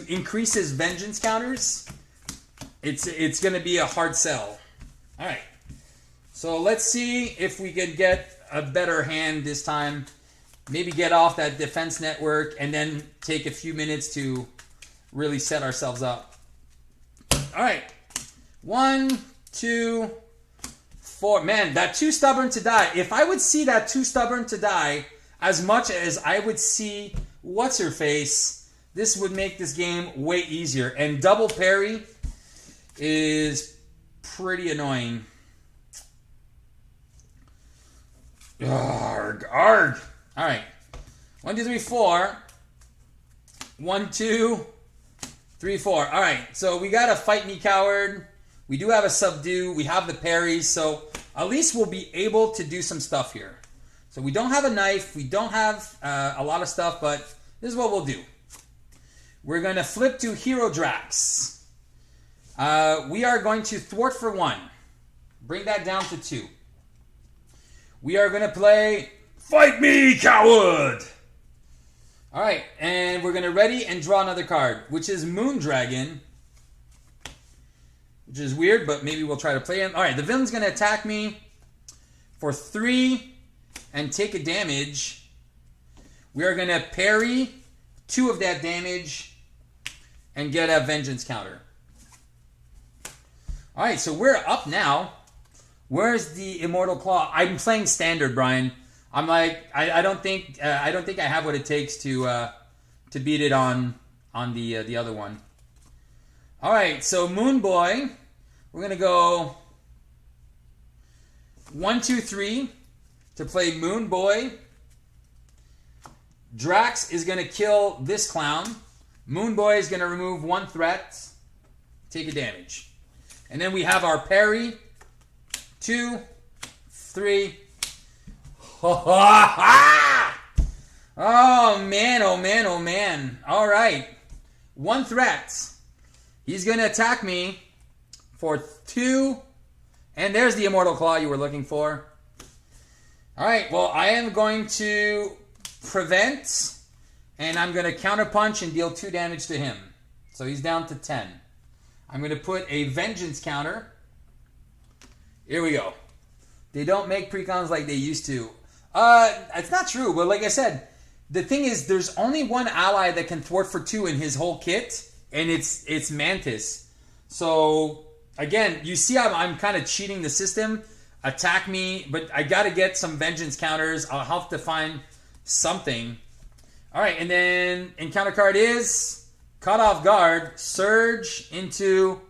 [SPEAKER 1] increase his vengeance counters, it's going to be a hard sell. All right. So let's see if we can get a better hand this time. Maybe get off that defense network and then take a few minutes to really set ourselves up. All right. 1, 2, 4. Man, that too stubborn to die. If I would see that too stubborn to die as much as I would see what's her face, this would make this game way easier. And double parry is pretty annoying. Arg, arg. All right. 1, 2, 3, 4. 1, 2, 3, 4. All right. So we got a Fight Me Coward. We do have a Subdue. We have the parries. So at least we'll be able to do some stuff here. So we don't have a knife. We don't have a lot of stuff, but this is what we'll do. We're going to flip to Hero Drax. We are going to thwart for 1. Bring that down to 2. We are going to play Fight Me, Coward! All right, and we're going to ready and draw another card, which is Moondragon. which is weird, but maybe we'll try to play him. All right, the villain's going to attack me for 3 and take a damage. We are going to parry 2 of that damage and get a vengeance counter. All right, so we're up now. Where's the Immortal Klaw? I'm playing standard, Brian. I'm like, I don't think I have what it takes to beat it on the other one. All right, so Moon Boy, we're gonna go 1, 2, 3 to play Moon Boy. Drax is gonna kill this clown. Moon Boy is gonna remove 1 threat, take a damage, and then we have our parry. 2, 3. Oh man, oh man, oh man. All right. 1 threat. He's going to attack me for 2. And there's the Immortal Klaw you were looking for. All right. Well, I am going to prevent. And I'm going to counterpunch and deal 2 damage to him. So he's down to 10. I'm going to put a vengeance counter. Here we go. They don't make precons like they used to. It's not true, but like I said, the thing is, there's only 1 ally that can thwart for 2 in his whole kit, and it's Mantis. So again, you see, I'm kind of cheating the system. Attack me, but I got to get some vengeance counters. I'll have to find something. All right, and then encounter card is caught off guard. Surge into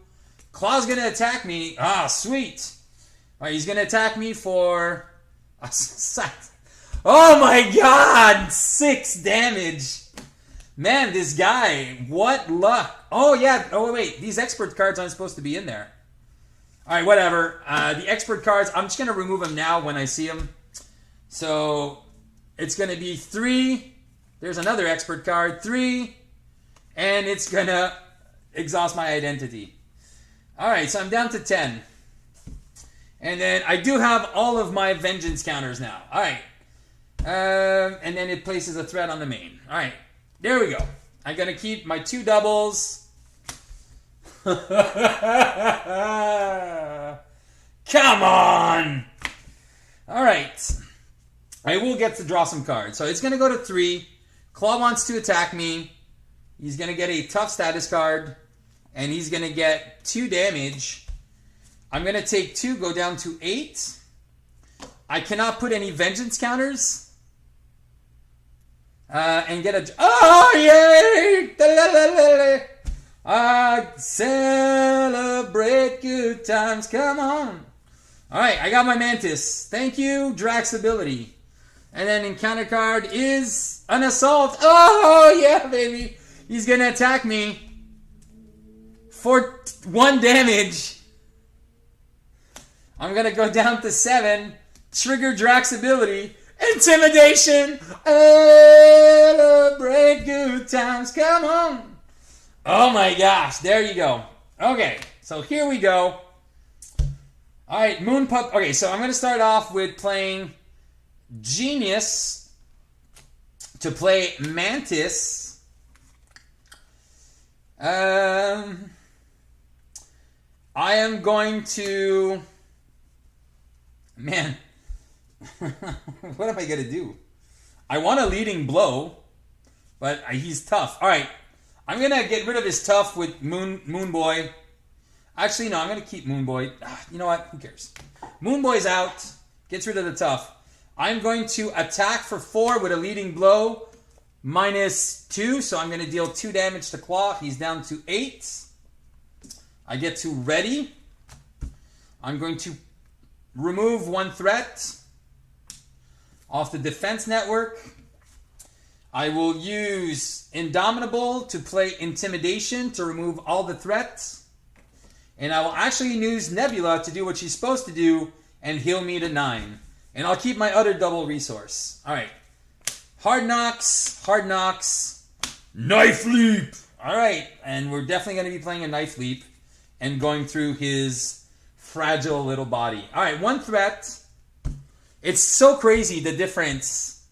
[SPEAKER 1] Klaw's gonna attack me. Ah, sweet. All right, he's going to attack me for... Oh my god! 6 damage. Man, this guy. What luck. Oh, yeah. Oh, wait. These expert cards aren't supposed to be in there. All right, whatever. The expert cards, I'm just going to remove them now when I see them. So, it's going to be 3. There's another expert card. 3. And it's going to exhaust my identity. All right, so I'm down to 10. And then I do have all of my vengeance counters now. All right. And then it places a threat on the main. All right. There we go. I'm going to keep my 2 doubles. Come on. All right. I will get to draw some cards. So it's going to go to 3. Klaw wants to attack me. He's going to get a tough status card. And he's going to get 2 damage. I'm going to take 2, go down to 8. I cannot put any vengeance counters. And get a... Oh, yay! Celebrate good times. Come on. All right, I got my Mantis. Thank you, Drax ability. And then encounter card is an assault. Oh, yeah, baby. He's going to attack me for 1 damage. I'm going to go down to 7. Trigger Drax ability. Intimidation. Celebrate good times. Come on. Oh my gosh. There you go. Okay. So here we go. All right. Moon Pup. Okay. So I'm going to start off with playing Genius to play Mantis. I am going to... Man, what am I going to do? I want a leading blow, but he's tough. All right, I'm going to get rid of his tough with Moon Boy. Actually, no, I'm going to keep Moon Boy. You know what? Who cares? Moon Boy's out. Gets rid of the tough. I'm going to attack for 4 with a leading blow. -2, so I'm going to deal 2 damage to Klaw. He's down to 8. I get to ready. I'm going to remove 1 threat off the defense network. I will use Indomitable to play Intimidation to remove all the threats. And I will actually use Nebula to do what she's supposed to do and heal me to 9. And I'll keep my other double resource. All right. Hard Knocks. Knife Leap. All right. And we're definitely going to be playing a Knife Leap and going through his fragile little body. All right, 1 threat. It's so crazy, the difference.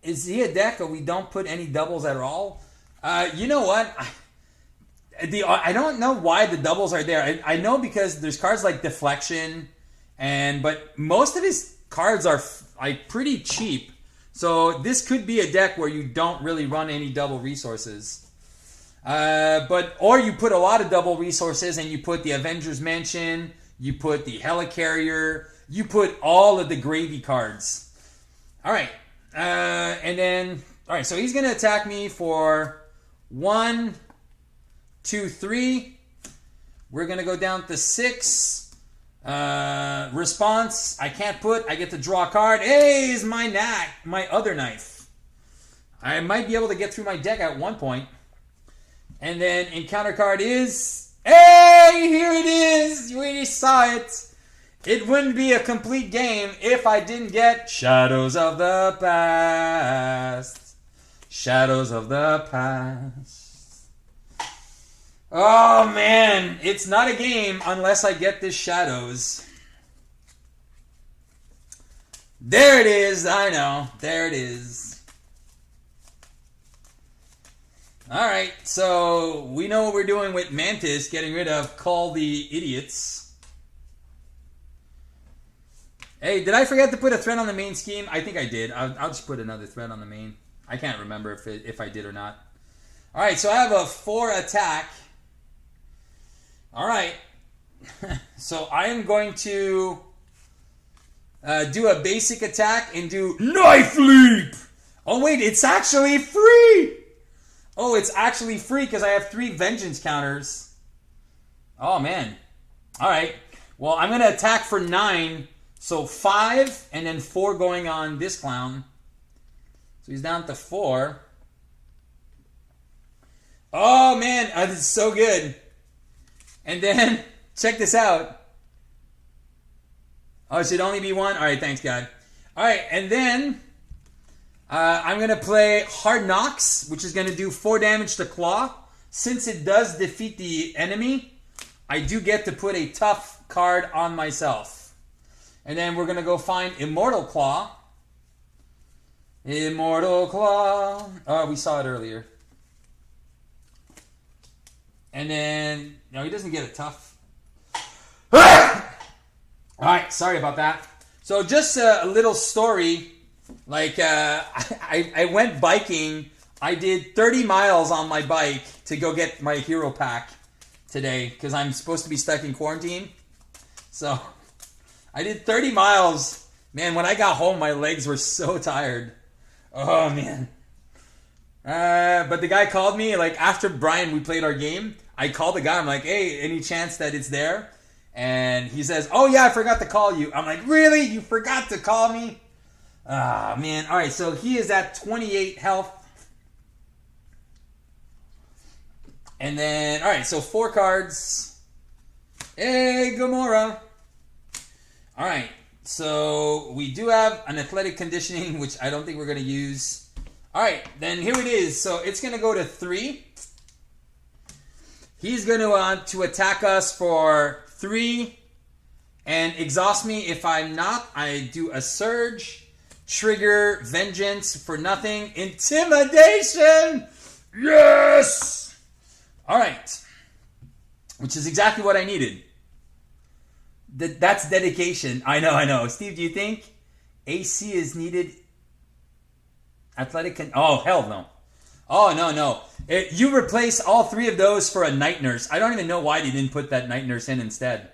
[SPEAKER 1] Is he a deck or we don't put any doubles at all? You know what? I don't know why the doubles are there. I know because there's cards like Deflection, but most of his cards are like pretty cheap. So this could be a deck where you don't really run any double resources. Or you put a lot of double resources and you put the Avengers Mansion, you put the Helicarrier, you put all of the gravy cards. All right. So he's going to attack me for 1, 2, 3. We're going to go down to 6. Response, I can't put. I get to draw a card. Hey, is my other knife. I might be able to get through my deck at one point. And then encounter card is... Hey, here it is. We saw it. It wouldn't be a complete game if I didn't get Shadows of the Past. Shadows of the Past. Oh, man. It's not a game unless I get this Shadows. There it is. I know. There it is. All right. So we know what we're doing with Mantis, getting rid of Call the Idiots. Hey, did I forget to put a threat on the main scheme? I think I did. I'll just put another threat on the main. I can't remember if I did or not. All right, so I have a 4 attack. All right. So I am going to do a basic attack and do Knife Leap. Oh, wait, it's actually free. Oh, it's actually free because I have 3 Vengeance counters. Oh, man. All right. Well, I'm going to attack for 9. So 5 and then 4 going on this clown. So he's down to 4. Oh, man. This is so good. And then, check this out. Oh, it should only be 1? All right, thanks, God. All right, and then I'm going to play Hard Knocks, which is going to do 4 damage to Klaw. Since it does defeat the enemy, I do get to put a tough card on myself. And then we're going to go find Immortal Klaw. Immortal Klaw. Oh, we saw it earlier. And then, no, he doesn't get a tough. All right, sorry about that. So just a little story. Like, I went biking. I did 30 miles on my bike to go get my hero pack today because I'm supposed to be stuck in quarantine. So I did 30 miles. Man, when I got home, my legs were so tired. Oh, man. But the guy called me, like, after Brian, we played our game. I called the guy. I'm like, hey, any chance that it's there? And he says, oh, yeah, I forgot to call you. I'm like, really? You forgot to call me? Ah, man. All right, so he is at 28 health. And then, all right, so 4 cards. Hey, Gamora. All right, so we do have an athletic conditioning, which I don't think we're going to use. All right, then here it is. So it's going to go to 3. He's going to want to attack us for 3 and exhaust me. If I'm not, I do a Surge, trigger, Vengeance for nothing, Intimidation. Yes! All right, which is exactly what I needed. That's dedication. I know. Steve, do you think AC is needed? Athletic oh, hell no. Oh, no. You replace all 3 of those for a Night Nurse. I don't even know why they didn't put that Night Nurse in instead.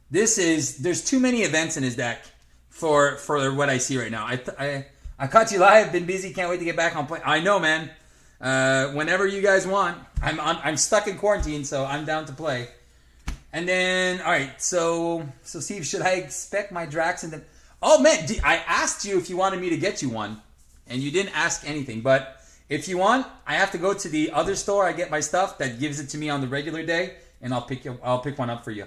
[SPEAKER 1] There's too many events in his deck for what I see right now. I caught you live, been busy, can't wait to get back on play. I know, man. Whenever you guys want. I'm stuck in quarantine, so I'm down to play. And then, all right, so Steve, should I expect my Drax in the... Oh, man, I asked you if you wanted me to get you one, and you didn't ask anything. But if you want, I have to go to the other store. I get my stuff that gives it to me on the regular day, and I'll pick one up for you.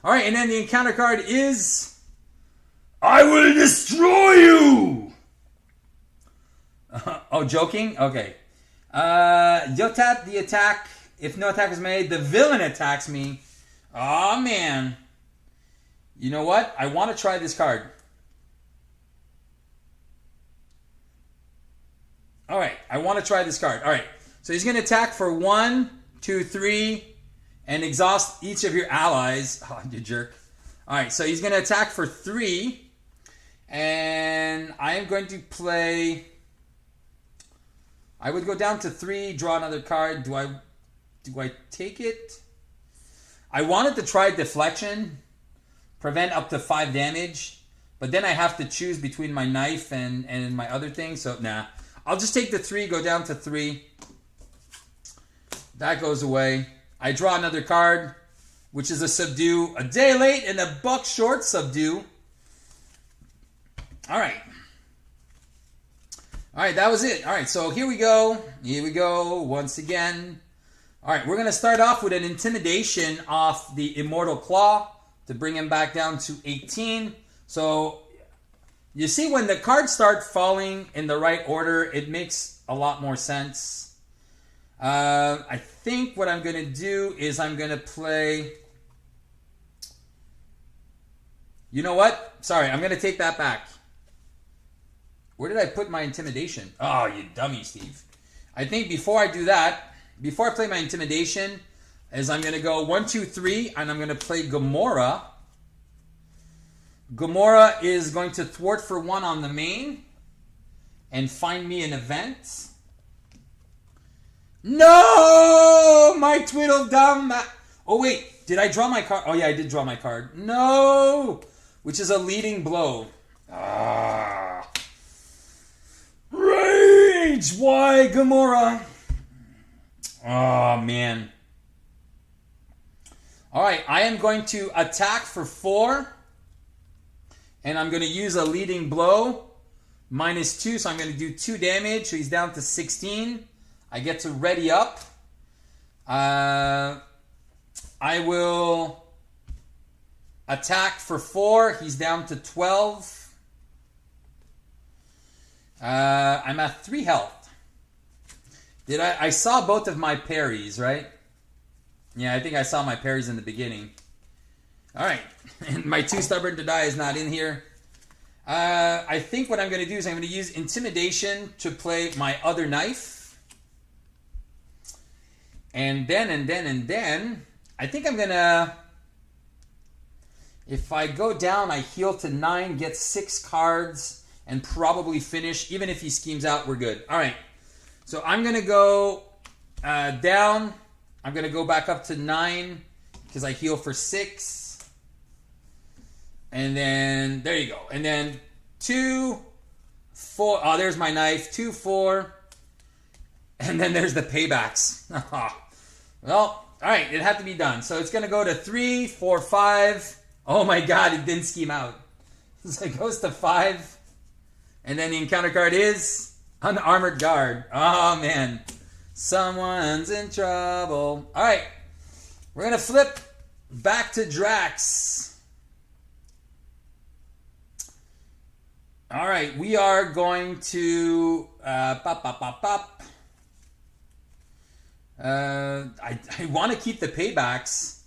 [SPEAKER 1] All right, and then the encounter card is... I will destroy you! Oh, joking? Okay. You'll tap the attack. If no attack is made, the villain attacks me. Oh, man. You know what? I want to try this card. All right. I want to try this card. All right. So he's going to attack for 1, 2, 3, and exhaust each of your allies. Oh, you jerk. All right, so he's going to attack for 3. And I am going to play... I would go down to 3, draw another card. Do I take it? I wanted to try deflection, prevent up to 5 damage, but then I have to choose between my knife and my other thing, so nah. I'll just take the 3, go down to 3. That goes away. I draw another card, which is a subdue. A day late and a buck short subdue. All right. All right, that was it. All right, so here we go. Here we go once again. All right, we're going to start off with an intimidation off the Immortal Klaw to bring him back down to 18. So you see when the cards start falling in the right order, it makes a lot more sense. I think what I'm going to do is I'm going to play... You know what? Sorry, I'm going to take that back. Where did I put my intimidation? Oh, you dummy, Steve. I think before I do that, before I play my intimidation, is I'm going to go 1, 2, 3, and I'm going to play Gamora. Gamora is going to thwart for 1 on the main and find me an event. No! My Tweedledum! Oh, wait. Did I draw my card? Oh, yeah, I did draw my card. No! Which is a leading blow. Ah. Rage! Why, Gamora? Oh, man. All right, I am going to attack for 4. And I'm going to use a leading blow. -2, so I'm going to do 2 damage. So he's down to 16. I get to ready up. I will attack for 4. He's down to 12. I'm at 3 health. I saw both of my parries, right? Yeah, I think I saw my parries in the beginning. All right. And my 2 stubborn to die is not in here. I think what I'm going to do is I'm going to use intimidation to play my other knife. And then, I think I'm going to... If I go down, I heal to 9, get 6 cards, and probably finish. Even if he schemes out, we're good. All right. So I'm going to go down. I'm going to go back up to 9 because I heal for 6. And then, there you go. And then 2, 4. Oh, there's my knife. 2, 4. And then there's the paybacks. Well, all right. It had to be done. So it's going to go to 3, 4, 5. Oh, my God. It didn't scheme out. So it goes to 5. And then the encounter card is Unarmored Guard. Oh, man. Someone's in trouble. All right. We're going to flip back to Drax. All right. We are going to... I want to keep the paybacks.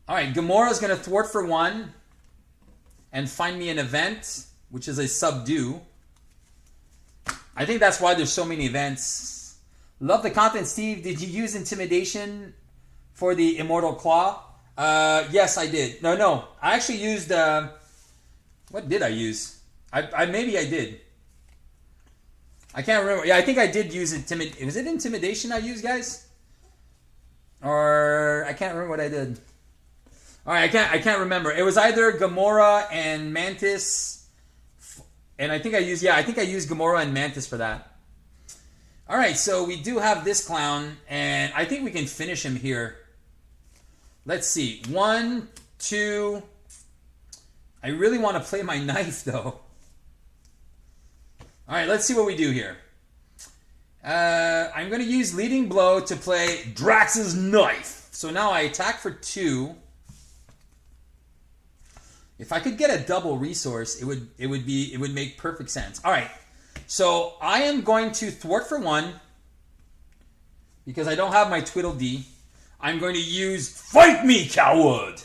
[SPEAKER 1] All right. Gamora's going to thwart for 1 and find me an event, which is a subdue. I think that's why there's so many events. Love the content, Steve. Did you use intimidation for the Immortal Klaw? Yes, I did. No. I actually used... what did I use? Maybe I did. I can't remember. Yeah, I think I did use intimidation. Was it intimidation I used, guys? Or... I can't remember what I did. All right, I can't remember. It was either Gamora and Mantis... And I think I used Gamora and Mantis for that. All right, so we do have this clown, and I think we can finish him here. Let's see. 1, 2. I really want to play my knife, though. All right, let's see what we do here. I'm going to use leading blow to play Drax's knife. So now I attack for 2. If I could get a double resource, it would make perfect sense. All right. So I am going to thwart for 1 because I don't have my Tweedledee. I'm going to use Fight Me, Coward.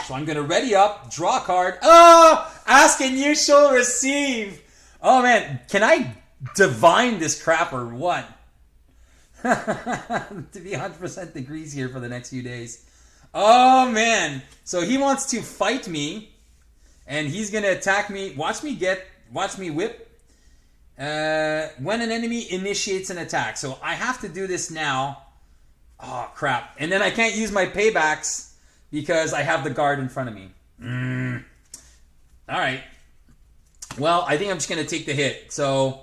[SPEAKER 1] So I'm going to ready up, draw a card. Oh, ask and you shall receive. Oh, man. Can I divine this crap or what? To be 100% degrees here for the next few days. Oh, man. So he wants to fight me. And he's going to attack me. Watch me whip. When an enemy initiates an attack. So I have to do this now. Oh, crap. And then I can't use my paybacks because I have the guard in front of me. All right. Well, I think I'm just going to take the hit. So,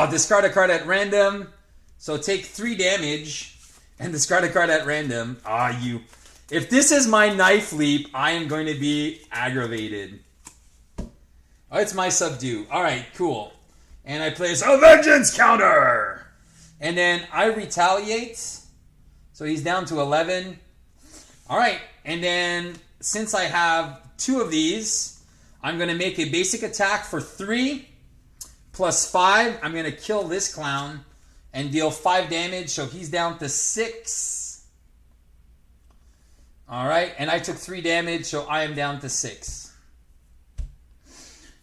[SPEAKER 1] discard a card at random. So take 3 damage and discard a card at random. If this is my knife leap, I am going to be aggravated. Oh, it's my subdue. All right, cool. And I place a vengeance counter. And then I retaliate. So he's down to 11. All right. And then since I have 2 of these, I'm going to make a basic attack for 3 plus 5. I'm going to kill this clown and deal 5 damage. So he's down to 6. All right, and I took 3 damage, so I am down to 6.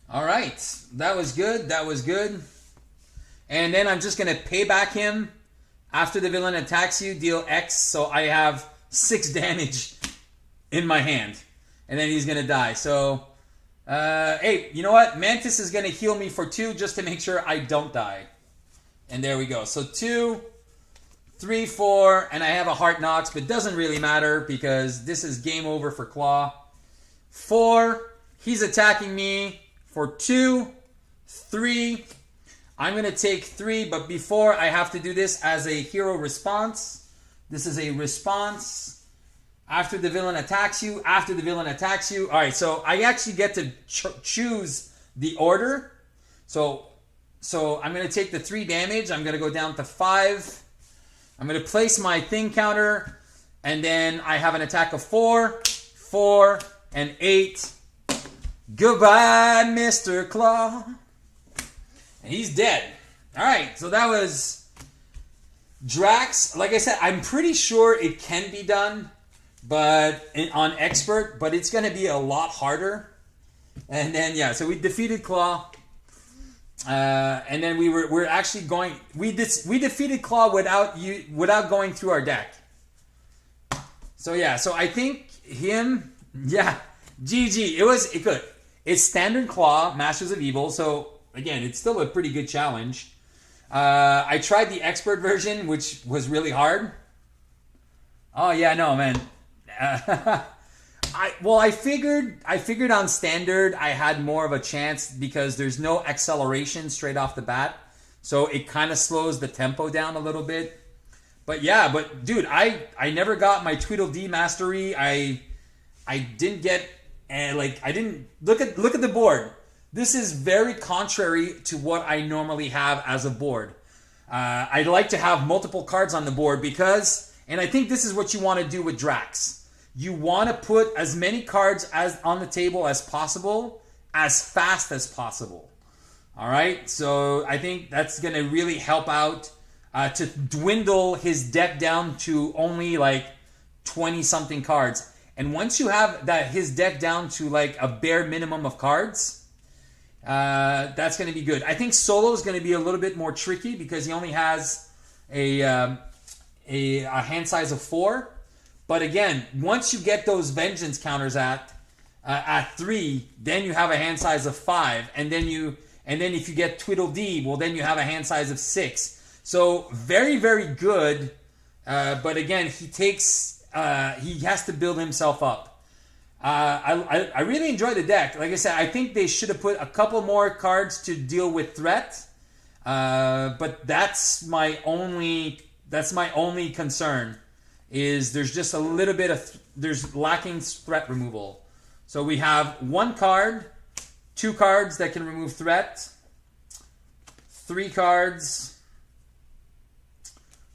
[SPEAKER 1] All right, that was good. That was good. And then I'm just going to pay back him. After the villain attacks you, deal X, so I have 6 damage in my hand. And then he's going to die. So, hey, you know what? Mantis is going to heal me for 2 just to make sure I don't die. And there we go. So 2... 3, 4, and I have a heart knocks, but it doesn't really matter because this is game over for Klaw. 4, he's attacking me for 2, 3. I'm going to take 3, but before I have to do this as a hero response. This is a response after the villain attacks you, after the villain attacks you. All right, so I actually get to choose the order. So I'm going to take the 3 damage. I'm going to go down to 5. I'm going to place my thing counter, and then I have an attack of 4, 4, and 8. Goodbye, Mr. Klaw. And he's dead. All right, so that was Drax. Like I said, I'm pretty sure it can be done on Expert, but it's going to be a lot harder. And then, yeah, so we defeated Klaw. And then we're actually going. We defeated Klaw without going through our deck. So yeah. So I think him. Yeah. GG. It good. It's standard Klaw, Masters of Evil. So again, it's still a pretty good challenge. I tried the expert version, which was really hard. Oh yeah, no man. I figured on standard I had more of a chance because there's no acceleration straight off the bat. So it kind of slows the tempo down a little bit. But yeah, dude, I never got my Tweedledee mastery. I didn't get I didn't look at the board. This is very contrary to what I normally have as a board. I'd like to have multiple cards on the board because, and I think this is what you want to do with Drax. You want to put as many cards as on the table as possible, as fast as possible. All right, so I think that's going to really help out to dwindle his deck down to only like 20-something cards. And once you have his deck down to like a bare minimum of cards, that's going to be good. I think solo is going to be a little bit more tricky because he only has a hand size of 4. But again, once you get those vengeance counters at 3, then you have a hand size of 5, and then if you get Tweedledee, well, then you have a hand size of 6. So very, very good. But again, he has to build himself up. I really enjoy the deck. Like I said, I think they should have put a couple more cards to deal with threat. But that's my only concern. Is there's just a little bit of there's lacking threat removal. So we have 1 card, 2 cards that can remove threat, 3 cards,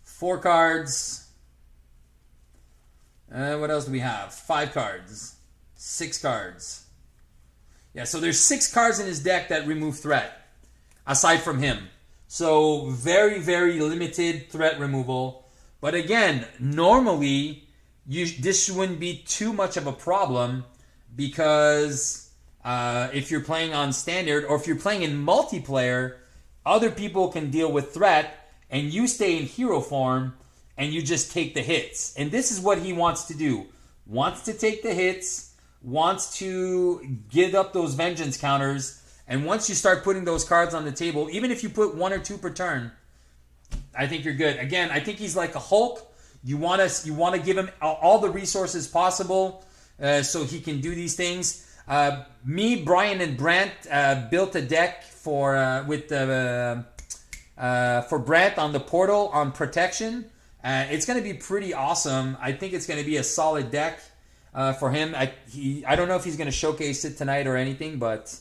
[SPEAKER 1] 4 cards. What else do we have? 5 cards, 6 cards. Yeah, so there's 6 cards in his deck that remove threat, aside from him. So very, very limited threat removal. But again, normally, this wouldn't be too much of a problem because if you're playing on standard or if you're playing in multiplayer, other people can deal with threat and you stay in hero form, and you just take the hits. And this is what he wants to do. Wants to take the hits, wants to give up those vengeance counters, and once you start putting those cards on the table, even if you put 1 or 2 per turn, I think you're good. Again, I think he's like a Hulk. You want to give him all the resources possible so he can do these things. Me, Brian, and Brant built a deck for Brant on the portal on protection. It's going to be pretty awesome. I think it's going to be a solid deck for him. I don't know if he's going to showcase it tonight or anything, but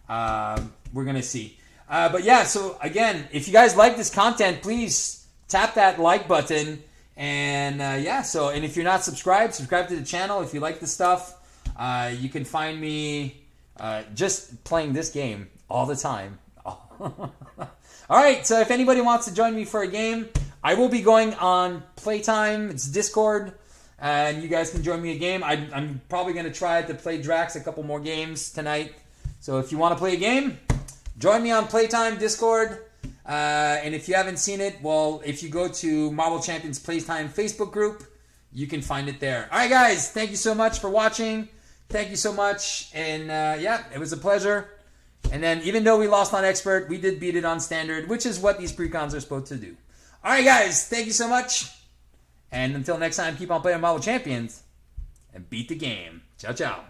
[SPEAKER 1] we're going to see. But yeah, so again, if you guys like this content, please tap that like button. And and if you're not subscribed, subscribe to the channel. If you like this stuff, you can find me just playing this game all the time. All right, so if anybody wants to join me for a game, I will be going on Playtime. It's Discord, and you guys can join me a game. I'm probably going to try to play Drax a couple more games tonight. So if you want to play a game, join me on Playtime, Discord. And if you haven't seen it, well, if you go to Marvel Champions Playtime Facebook group, you can find it there. All right, guys, thank you so much for watching. Thank you so much. And it was a pleasure. And then even though we lost on Expert, we did beat it on Standard, which is what these precons are supposed to do. All right, guys, thank you so much. And until next time, keep on playing Marvel Champions and beat the game. Ciao, ciao.